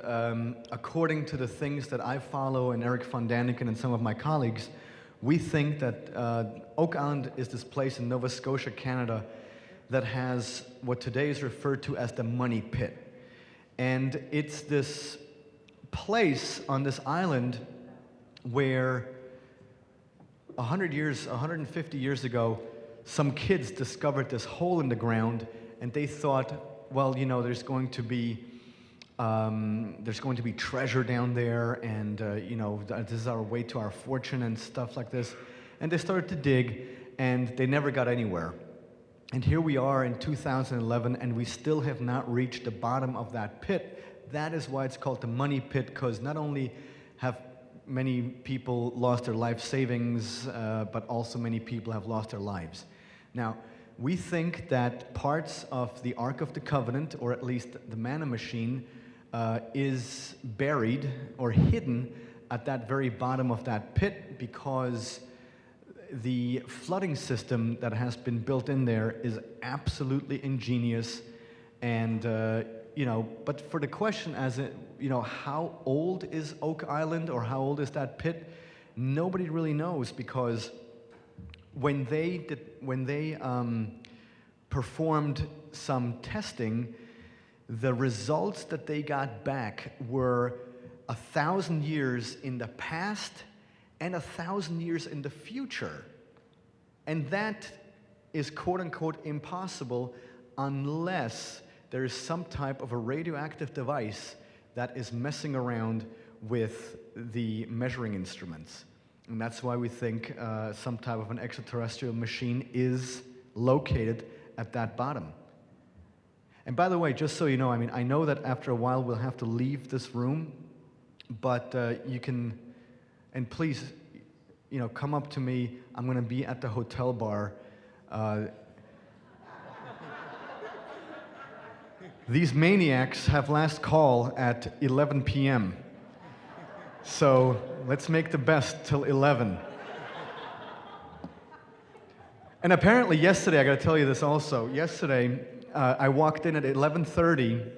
according to the things that I follow and Eric von Daniken and some of my colleagues, we think that Oak Island is this place in Nova Scotia, Canada, that has what today is referred to as the money pit. And it's this place on this island where 150 years ago, some kids discovered this hole in the ground, and they thought, well, there's going to be treasure down there, and this is our way to our fortune and stuff like this. And they started to dig, and they never got anywhere. And here we are in 2011, and we still have not reached the bottom of that pit. That is why it's called the money pit, because not only have many people lost their life savings, but also many people have lost their lives. Now, we think that parts of the Ark of the Covenant, or at least the manna machine, is buried or hidden at that very bottom of that pit, because the flooding system that has been built in there is absolutely ingenious. And but for the question how old is Oak Island, or how old is that pit, nobody really knows, because when they performed some testing, the results that they got back were 1,000 years in the past and 1,000 years in the future. And that is quote-unquote impossible unless there is some type of a radioactive device that is messing around with the measuring instruments. And that's why we think some type of an extraterrestrial machine is located at that bottom. And by the way, just so you know, I know that after a while we'll have to leave this room, but you can, and please, come up to me. I'm going to be at the hotel bar. These maniacs have last call at 11 p.m. So let's make the best till 11. And apparently yesterday, I got to tell you this also. Yesterday, I walked in at 11:30,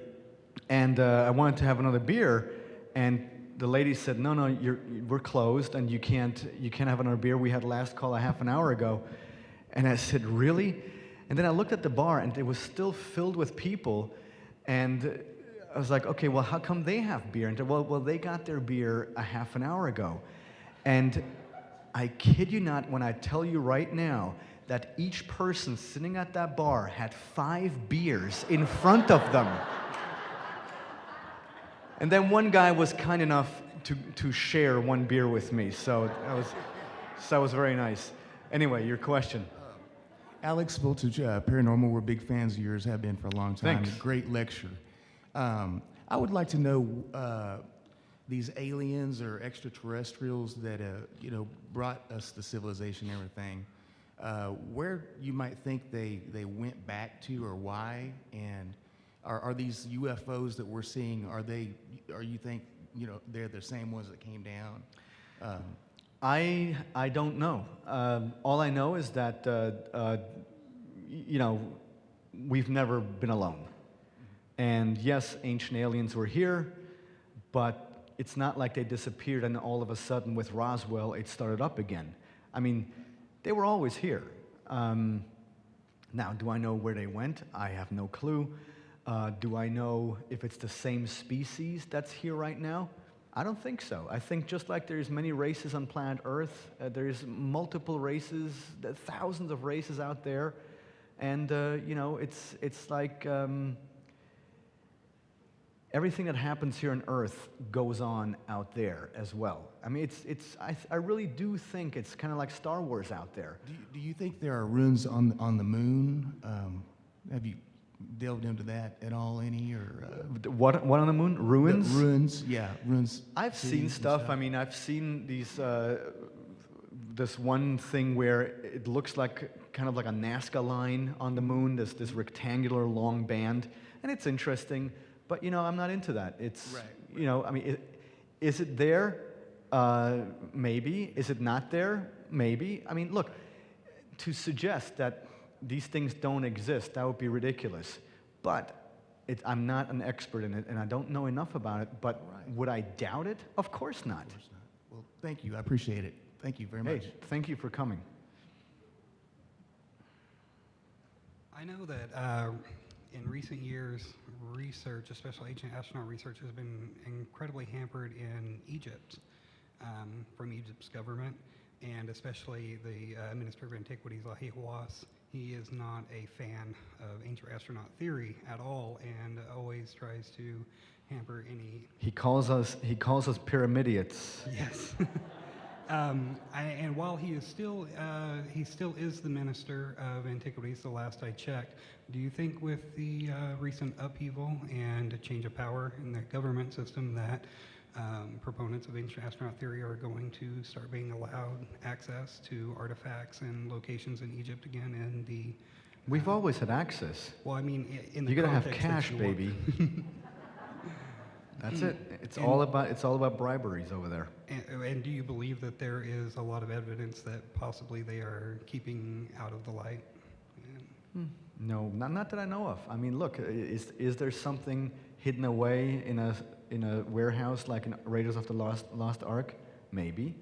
and I wanted to have another beer, and the lady said, "No, we're closed, and you can't have another beer. We had last call a half an hour ago." And I said, "Really?" And then I looked at the bar, and it was still filled with people, and I was like, "Okay, well, how come they have beer?" And well, they got their beer a half an hour ago, and I kid you not when I tell you right now that each person sitting at that bar had 5 beers in front of them. And then one guy was kind enough to share 1 beer with me, so that was very nice. Anyway, your question. Alex Voltage, Paranormal, we're big fans of yours, have been for a long time. Thanks. Great lecture. I would like to know these aliens or extraterrestrials that brought us the civilization and everything, where you might think they went back to or why, and are these UFOs that we're seeing, are you think they're the same ones that came down? I don't know. All I know is that we've never been alone. And yes, ancient aliens were here, but it's not like they disappeared and all of a sudden with Roswell it started up again. I mean, they were always here. Now, do I know where they went? I have no clue. Do I know if it's the same species that's here right now? I don't think so. I think just like there's many races on planet Earth, there's multiple races, thousands of races out there, and it's like everything that happens here on Earth goes on out there as well. I mean, I really do think it's kind of like Star Wars out there. Do you think there are ruins on the moon? Have you delved into that at all, any, or What on the moon? Ruins? Ruins, yeah, ruins. I've seen stuff. I mean, I've seen these. This one thing where it looks like kind of like a Nazca line on the moon. This rectangular long band, and it's interesting. But I'm not into that. It's right. I mean, is it there? Maybe. Is it not there? Maybe. I mean, look, to suggest that these things don't exist, that would be ridiculous. But I'm not an expert in it, and I don't know enough about it, but would I doubt it? Of course not. Of course not. Well, thank you. I appreciate it. Thank you very much. Hey, thank you for coming. I know that in recent years, research, especially ancient astronaut research, has been incredibly hampered in Egypt from Egypt's government, and especially the Minister of Antiquities, Lahi Hawass. He is not a fan of ancient astronaut theory at all, and always tries to hamper any. He calls us pyramidians. Yes. And while he still is the Minister of Antiquities, the last I checked, do you think with the recent upheaval and a change of power in the government system that proponents of ancient astronaut theory are going to start being allowed access to artifacts and locations in Egypt again? And We've always had access. well, I mean, in the You're gonna have context that cash, you want- baby. That's it. It's all about briberies over there. And do you believe that there is a lot of evidence that possibly they are keeping out of the light? No, not that I know of. I mean, look, is there something hidden away in a warehouse like in Raiders of the Lost Ark? Maybe,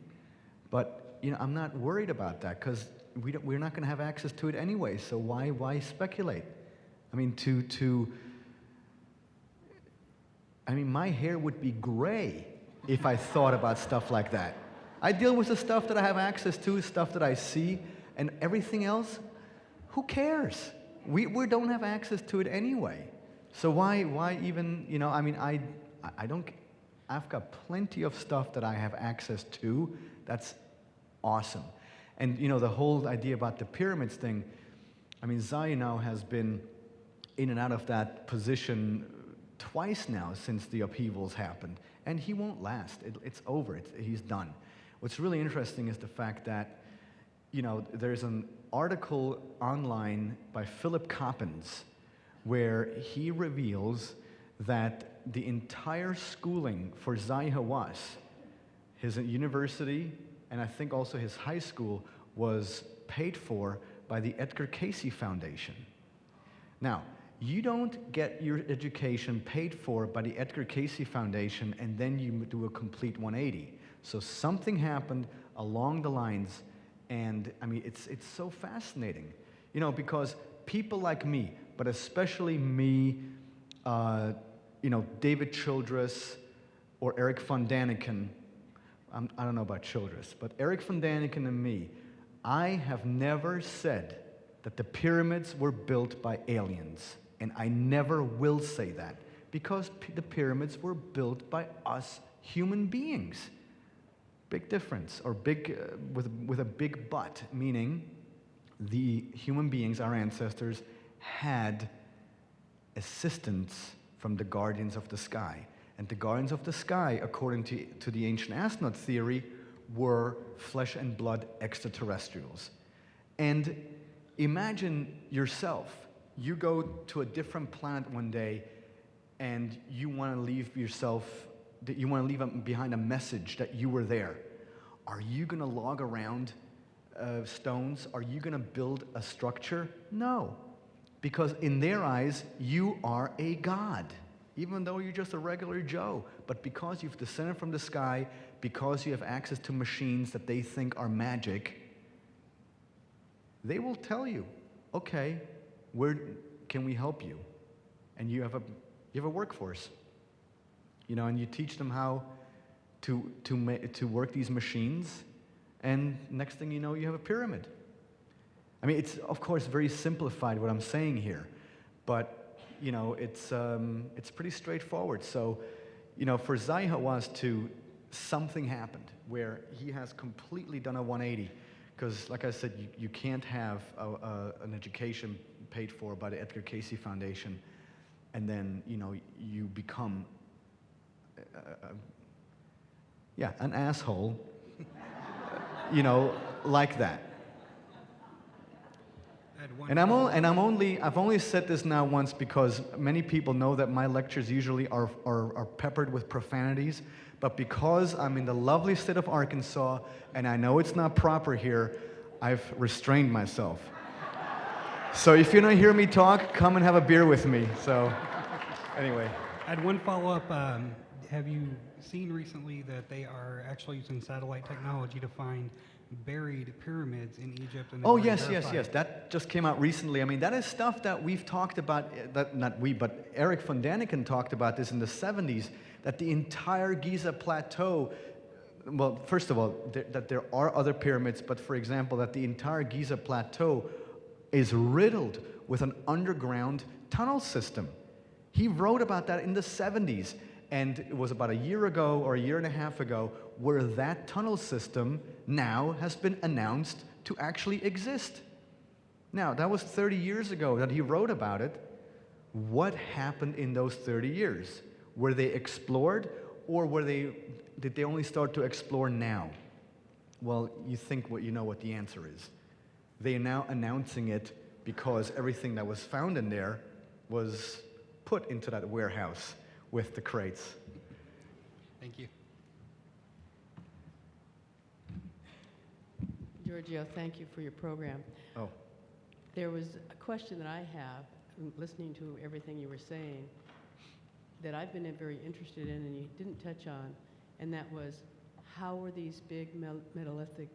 but I'm not worried about that because we're not going to have access to it anyway. So why speculate? I mean, I mean, my hair would be gray if I thought about stuff like that. I deal with the stuff that I have access to, stuff that I see, and everything else, who cares? We don't have access to it anyway. So why even, I mean, I've got plenty of stuff that I have access to. That's awesome. And, the whole idea about the pyramids thing, I mean, Zaya now has been in and out of that position twice now since the upheavals happened, and he won't last. It's over. He's done. What's really interesting is the fact that, there's an article online by Philip Coppens where he reveals that the entire schooling for Zaya Hawass, his university, and I think also his high school, was paid for by the Edgar Cayce Foundation. Now, you don't get your education paid for by the Edgar Cayce Foundation and then you do a complete 180. So something happened along the lines, and I mean, it's so fascinating, because people like me, but especially me, David Childress or Eric von Daniken, I don't know about Childress, but Eric von Daniken and me, I have never said that the pyramids were built by aliens, and I never will say that, because the pyramids were built by us human beings. Big difference, or big with a big but, meaning the human beings, our ancestors, had assistance from the guardians of the sky. And the guardians of the sky, according to the ancient astronaut theory, were flesh and blood extraterrestrials. And imagine yourself, you go to a different planet one day and you want to leave behind a message that you were there. Are you going to log around stones? Are you going to build a structure? No. Because in their eyes, you are a god, even though you're just a regular Joe. But because you've descended from the sky, because you have access to machines that they think are magic, they will tell you, okay, where can we help you? And you have a workforce, and you teach them how to work these machines, and next thing you know, you have a pyramid. I mean, it's of course very simplified what I'm saying here, but it's pretty straightforward. So, for Zai something happened where he has completely done a 180, because, like I said, you can't have an education paid for by the Edgar Cayce Foundation, and then you become an asshole, like that. I've only said this now once because many people know that my lectures usually are peppered with profanities, but because I'm in the lovely state of Arkansas and I know it's not proper here, I've restrained myself. So if you don't hear me talk, come and have a beer with me. So anyway. I had one follow-up. Have you seen recently that they are actually using satellite technology to find buried pyramids in Egypt? And oh, yes. That just came out recently. I mean, that is stuff that we've talked about, not we, but Eric von Daniken talked about this in the 70s, that the entire Giza Plateau, well, first of all, that there are other pyramids, but for example, that the entire Giza Plateau is riddled with an underground tunnel system. He wrote about that in the 70s, and it was about a year ago or a year and a half ago where that tunnel system now has been announced to actually exist. Now, that was 30 years ago that he wrote about it. What happened in those 30 years? Were they explored, or did they only start to explore now? Well, you know what the answer is. They are now announcing it because everything that was found in there was put into that warehouse with the crates. Thank you. Giorgio, thank you for your program. Oh. There was a question that I have, listening to everything you were saying, that I've been very interested in and you didn't touch on, and that was, how were these big metallithic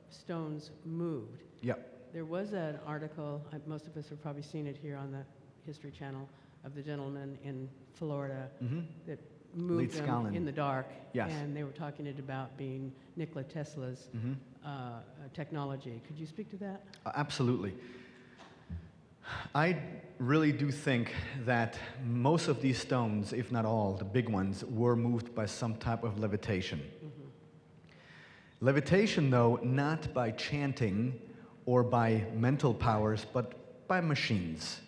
stones moved? Yep. There was an article, most of us have probably seen it here on the History Channel, of the gentleman in Florida that moved them in the dark. Yes. And they were talking about being Nikola Tesla's technology. Could you speak to that? Absolutely. I really do think that most of these stones, if not all, the big ones, were moved by some type of levitation. Levitation, though, not by chanting or by mental powers, but by machines,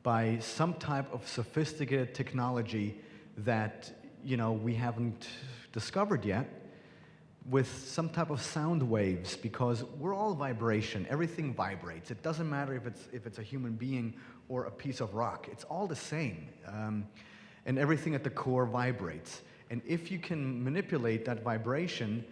by some type of sophisticated technology that, we haven't discovered yet, with some type of sound waves, because we're all vibration. Everything vibrates. It doesn't matter if it's a human being or a piece of rock. It's all the same. And everything at the core vibrates. And if you can manipulate that vibration,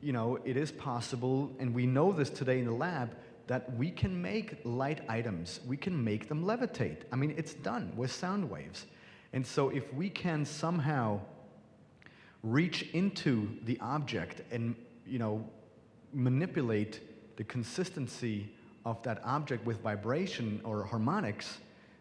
it is possible, and we know this today in the lab, that we can make light items. We can make them levitate. I mean, it's done with sound waves. And so if we can somehow reach into the object and, manipulate the consistency of that object with vibration or harmonics,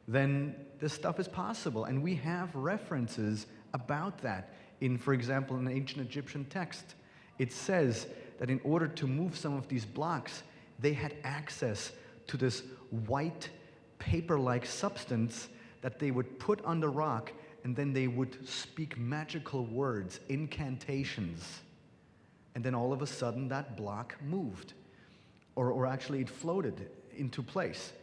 then this stuff is possible. And we have references about that In, for example, an ancient Egyptian text, it says that in order to move some of these blocks, they had access to this white paper-like substance that they would put on the rock, and then they would speak magical words, incantations. And then all of a sudden that block moved, or actually it floated into place.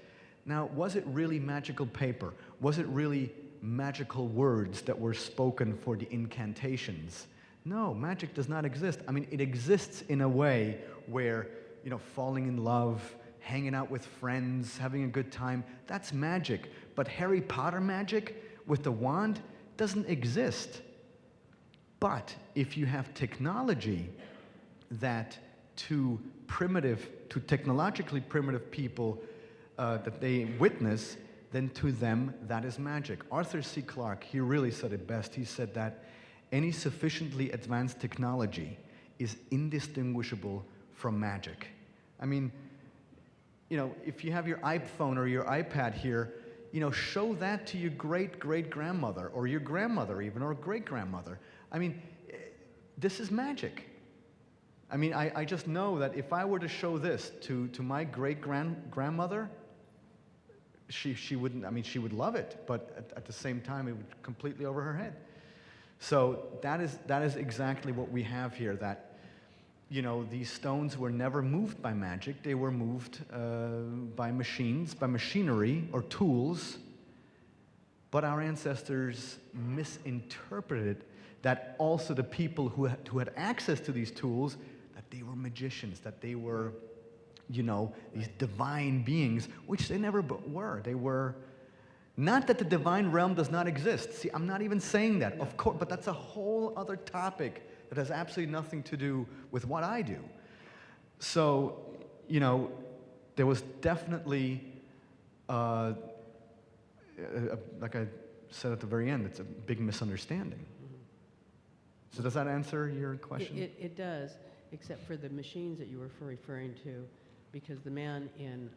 Now, was it really magical paper? Was it really magical words that were spoken for the incantations? No, magic does not exist. I mean, it exists in a way where, falling in love, hanging out with friends, having a good time, that's magic. But Harry Potter magic with the wand doesn't exist. But if you have technology that to technologically primitive people that they witness, then to them that is magic. Arthur C. Clarke, he really said it best. He said that any sufficiently advanced technology is indistinguishable from magic. I mean, if you have your iPhone or your iPad here, show that to your great-great-grandmother, or your grandmother even, or great-grandmother. I mean, this is magic. I mean, I just know that if I were to show this to my great-grandmother, she wouldn't, I mean, she would love it, but at the same time, it would completely over her head. So that is exactly what we have here, that, these stones were never moved by magic. They were moved by machines, by machinery or tools, but our ancestors misinterpreted that also the people who had access to these tools, that they were magicians, that they were, these divine beings, which they never were. They were, not that the divine realm does not exist. See, I'm not even saying that, of course, but that's a whole other topic that has absolutely nothing to do with what I do. So, there was definitely, like I said at the very end, it's a big misunderstanding. So does that answer your question? It does, except for the machines that you were referring to, because the man in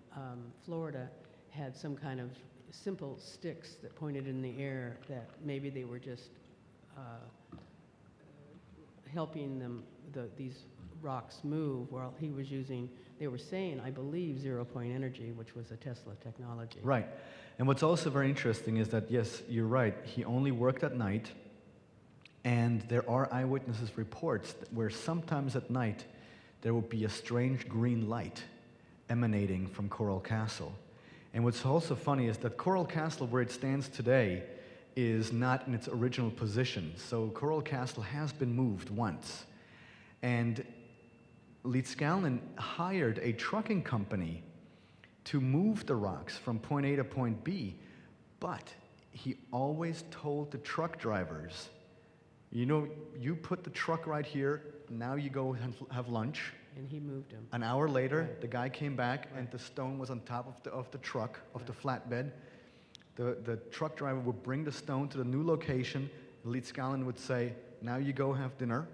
Florida had some kind of simple sticks that pointed in the air that maybe they were just helping these rocks move, while he was using, they were saying, I believe, zero-point energy, which was a Tesla technology. Right. And what's also very interesting is that, yes, you're right, he only worked at night, and there are eyewitnesses reports where sometimes at night there would be a strange green light emanating from Coral Castle. And what's also funny is that Coral Castle, where it stands today, is not in its original position. So Coral Castle has been moved once. And Tsoukalos hired a trucking company to move the rocks from point A to point B, but he always told the truck drivers, you put the truck right here, now you go have lunch. And he moved them. An hour later, the guy came back, and the stone was on top of the truck, of the flatbed. The truck driver would bring the stone to the new location. Tsoukalos would say, now you go have dinner.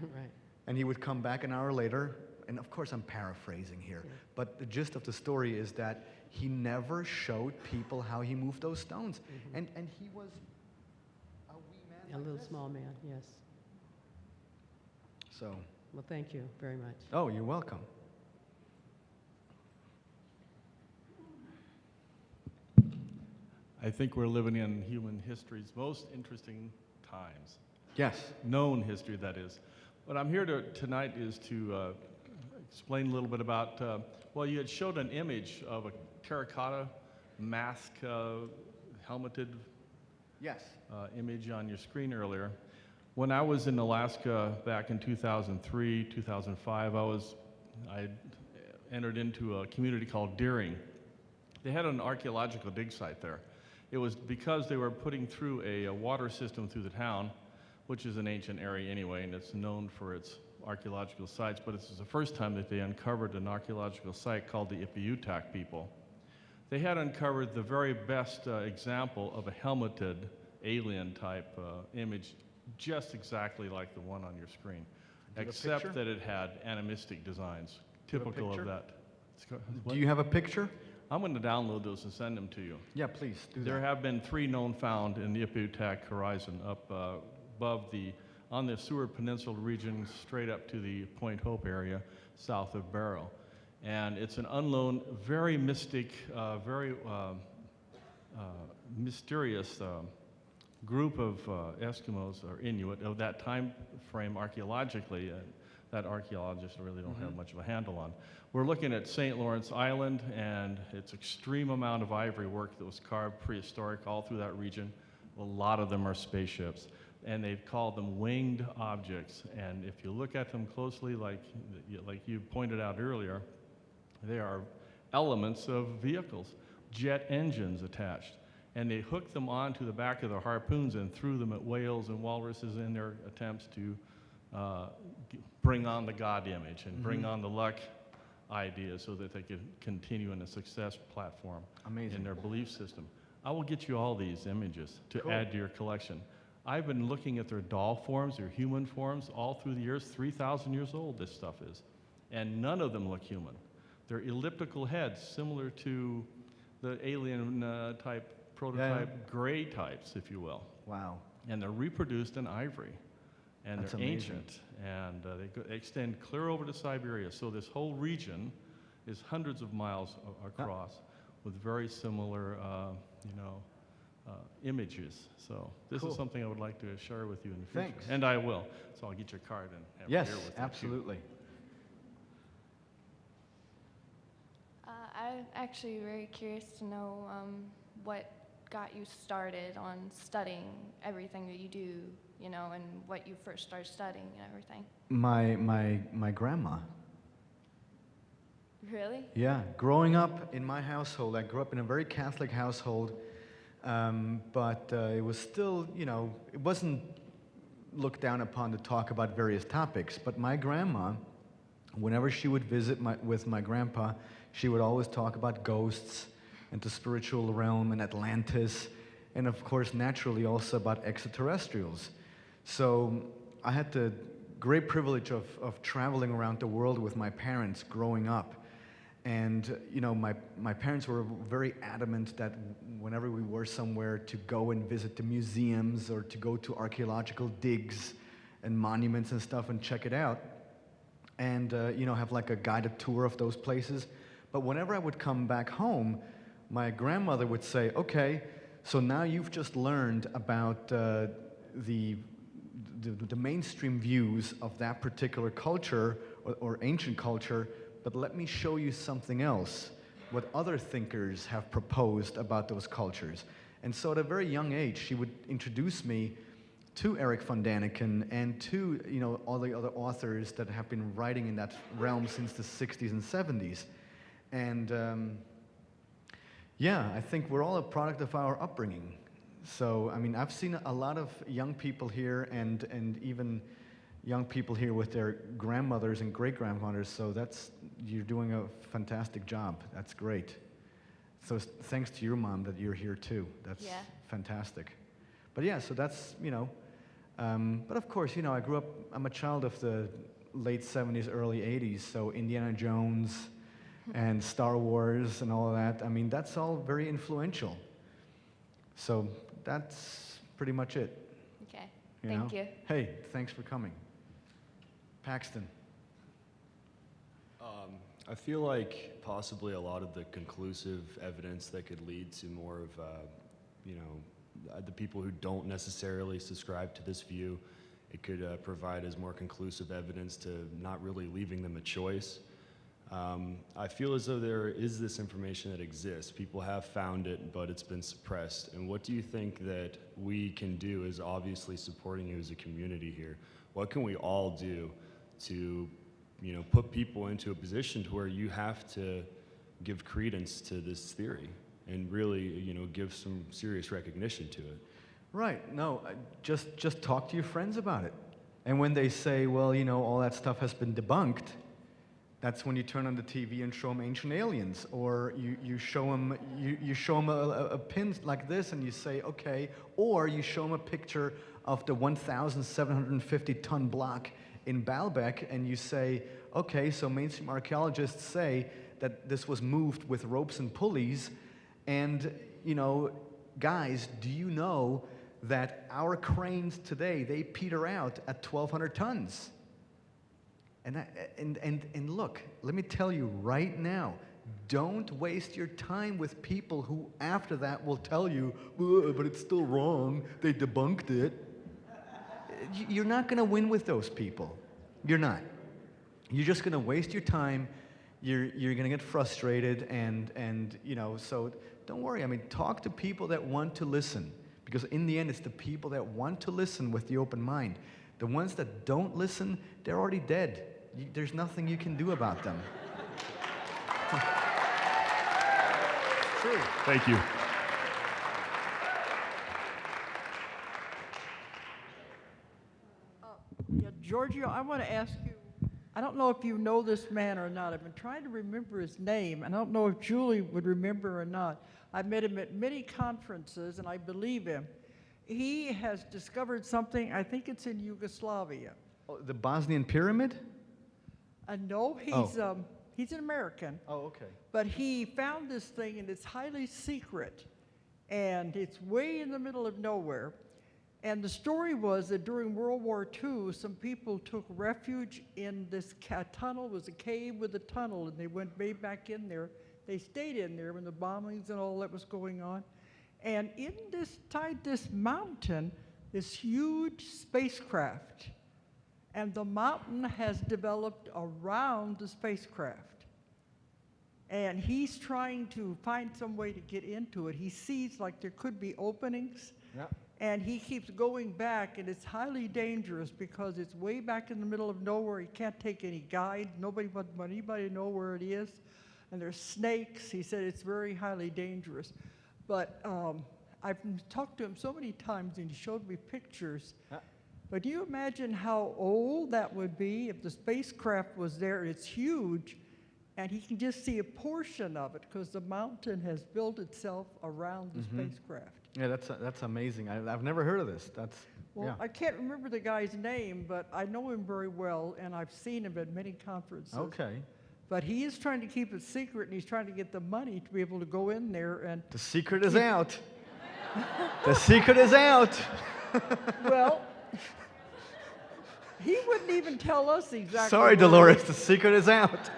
Right. And he would come back an hour later. And of course, I'm paraphrasing here. Yeah. But the gist of the story is that he never showed people how he moved those stones. Mm-hmm. And he was a wee man. A little small man, yes. So. Well, thank you very much. Oh, you're welcome. I think we're living in human history's most interesting times. Yes. Known history, that is. What I'm here tonight is to explain a little bit about, you had showed an image of a terracotta mask, helmeted yes. Image on your screen earlier. When I was in Alaska back in 2003, 2005, I entered into a community called Deering. They had an archaeological dig site there. It was because they were putting through a water system through the town, which is an ancient area anyway, and it's known for its archaeological sites, but this is the first time that they uncovered an archaeological site called the Ipiutak people. They had uncovered the very best example of a helmeted alien-type image, just exactly like the one on your screen, except that it had animistic designs, typical of that. Do you have a picture? I'm going to download those and send them to you. Yeah, please do that. There have been 3 known found in the Ipiutak horizon up above the on the Seward Peninsula region straight up to the Point Hope area south of Barrow. And it's an unknown, very mystic, very mysterious group of Eskimos or Inuit of that time frame archaeologically that archaeologists really don't have much of a handle on. We're looking at St. Lawrence Island and its extreme amount of ivory work that was carved prehistoric all through that region. A lot of them are spaceships, and they've called them winged objects. And if you look at them closely, like you pointed out earlier, they are elements of vehicles, jet engines attached. And they hooked them onto the back of their harpoons and threw them at whales and walruses in their attempts to bring on the God image and bring on the luck idea so that they could continue in a success platform in their belief system. I will get you all these images to add to your collection. I've been looking at their doll forms, their human forms, all through the years. 3,000 years old this stuff is. And none of them look human. They're elliptical heads, similar to the alien type prototype gray types, if you will. Wow. And they're reproduced in ivory. And That's they're amazing. ancient. And they extend clear over to Siberia. So this whole region is hundreds of miles across with very similar, images. So this is something I would like to share with you in the future. Thanks. And I will. So I'll get your card and have Yes, a beer with you, too. absolutely. I'm actually very curious to know what got you started on studying everything that you do, and what you first started studying and everything. My grandma. Really? Yeah, growing up in my household, I grew up in a very Catholic household, but it was still, it wasn't looked down upon to talk about various topics. But my grandma, whenever she would visit with my grandpa, she would always talk about ghosts and the spiritual realm and Atlantis, and of course, naturally also about extraterrestrials. So I had the great privilege of traveling around the world with my parents growing up. And, my parents were very adamant that whenever we were somewhere to go and visit the museums or to go to archaeological digs and monuments and stuff and check it out and, have like a guided tour of those places. But whenever I would come back home, my grandmother would say, okay, so now you've just learned about the mainstream views of that particular culture or ancient culture, but let me show you something else, what other thinkers have proposed about those cultures. And so at a very young age, she would introduce me to Eric von Daniken and to all the other authors that have been writing in that realm since the 60s and 70s. And I think we're all a product of our upbringing. So, I've seen a lot of young people here and even young people here with their grandmothers and great-grandmothers, so you're doing a fantastic job. That's great. So thanks to your mom that you're here too. That's fantastic. But yeah, so that's, but of course, I grew up, I'm a child of the late 70s, early 80s, so Indiana Jones and Star Wars and all of that, that's all very influential. So that's pretty much it. Okay, thank you. Hey, thanks for coming. Paxton. I feel like possibly a lot of the conclusive evidence that could lead to more of, the people who don't necessarily subscribe to this view, it could provide as more conclusive evidence to not really leaving them a choice. I feel as though there is this information that exists. People have found it, but it's been suppressed. And what do you think that we can do as obviously supporting you as a community here? What can we all do to, put people into a position to where you have to give credence to this theory and really, give some serious recognition to it? Right. No, just talk to your friends about it. And when they say, well, all that stuff has been debunked, that's when you turn on the TV and show them Ancient Aliens, or you show them a pin like this, and you say, okay, or you show them a picture of the 1,750-ton block in Baalbek, and you say, okay, so mainstream archaeologists say that this was moved with ropes and pulleys, and guys, do you know that our cranes today, they peter out at 1,200 tons. And look, let me tell you right now, don't waste your time with people who after that will tell you, but it's still wrong, they debunked it. You're not going to win with those people. You're not. You're just going to waste your time. You're going to get frustrated, and you know, so don't worry. I mean, talk to people that want to listen, because in the end, it's the people that want to listen with the open mind. The ones that don't listen, they're already dead. There's nothing you can do about them. True. Thank you. Yeah, Giorgio, I want to ask you, I don't know if you know this man or not. I've been trying to remember his name, and I don't know if Julie would remember or not. I've met him at many conferences, and I believe him. He has discovered something, I think it's in Yugoslavia. Oh, the Bosnian pyramid? No, he's an American. Oh, okay. But he found this thing, and it's highly secret, and it's way in the middle of nowhere. And the story was that during World War II, some people took refuge in this tunnel. It was a cave with a tunnel, and they went way back in there. They stayed in there when the bombings and all that was going on. And inside this mountain, this huge spacecraft. And the mountain has developed around the spacecraft. And he's trying to find some way to get into it. He sees like there could be openings. Yeah. And he keeps going back, and it's highly dangerous because it's way back in the middle of nowhere. He can't take any guide. Nobody but anybody know where it is. And there's snakes. He said it's very highly dangerous. But I've talked to him so many times, and he showed me pictures. But do you imagine how old that would be if the spacecraft was there? It's huge, and he can just see a portion of it because the mountain has built itself around the spacecraft. Yeah, that's amazing. I've never heard of this. Well, yeah. I can't remember the guy's name, but I know him very well, and I've seen him at many conferences. Okay. But he is trying to keep it secret, and he's trying to get the money to be able to go in there and... The secret is out. The secret is out. Well, he wouldn't even tell us exactly. Sorry, Dolores, the secret is out.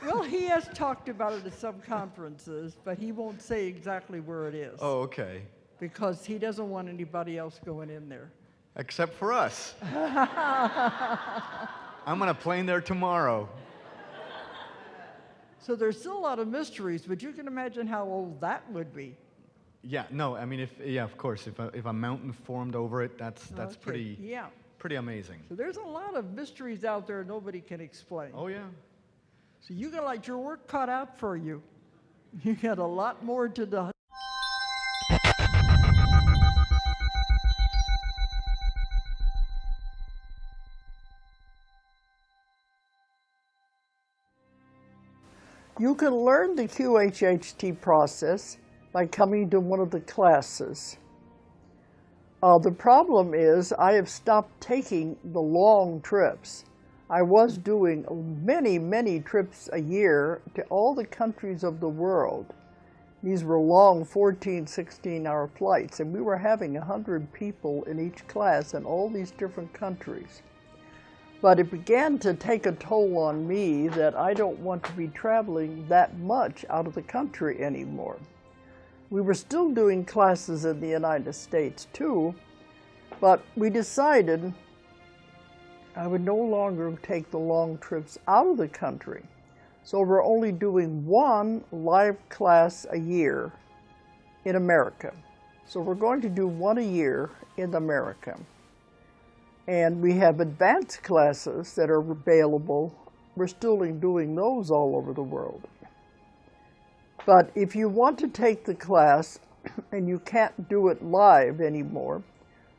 Well, he has talked about it at some conferences, but he won't say exactly where it is. Oh, okay. Because he doesn't want anybody else going in there. Except for us. I'm going to plane there tomorrow. So there's still a lot of mysteries, but you can imagine how old that would be. Yeah, no, I mean, of course, if a mountain formed over it, that's Okay, pretty amazing. So there's a lot of mysteries out there nobody can explain. Oh, yeah. So you got like your work cut out for you. You got a lot more to do. You can learn the QHHT process by coming to one of the classes. The problem is I have stopped taking the long trips. I was doing many, many trips a year to all the countries of the world. These were long 14, 16-hour flights, and we were having 100 people in each class in all these different countries. But it began to take a toll on me that I don't want to be traveling that much out of the country anymore. We were still doing classes in the United States too, but we decided I would no longer take the long trips out of the country. So we're only doing one live class a year in America. So we're going to do one a year in America. And we have advanced classes that are available. We're still doing those all over the world. But if you want to take the class and you can't do it live anymore,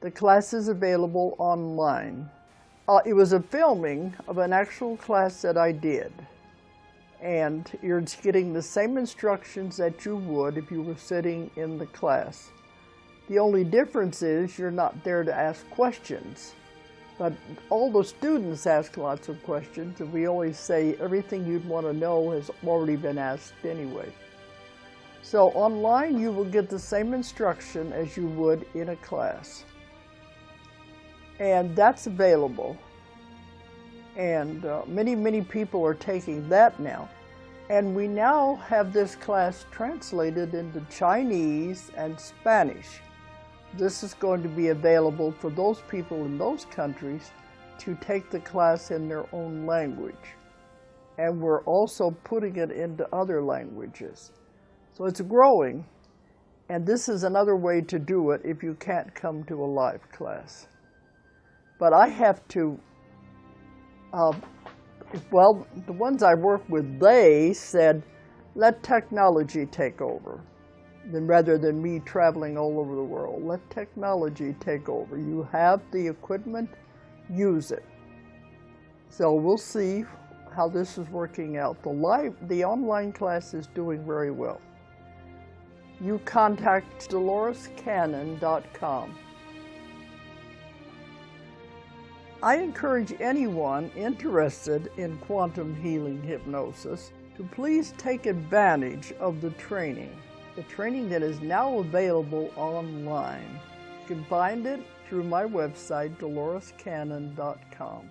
the class is available online. It was a filming of an actual class that I did. And you're getting the same instructions that you would if you were sitting in the class. The only difference is you're not there to ask questions. But all the students ask lots of questions, and we always say everything you'd want to know has already been asked anyway. So online you will get the same instruction as you would in a class. And that's available. And many people are taking that now. And we now have this class translated into Chinese and Spanish. This is going to be available for those people in those countries to take the class in their own language. And we're also putting it into other languages. So it's growing, and this is another way to do it if you can't come to a live class. But I have to, well, the ones I work with, they said, let technology take over. Then rather than me traveling all over the world, let technology take over. You have the equipment, use it. So we'll see how this is working out. The online class is doing very well. You contact DoloresCannon.com. I encourage anyone interested in quantum healing hypnosis to please take advantage of the training that is now available online. You can find it through my website, DoloresCannon.com.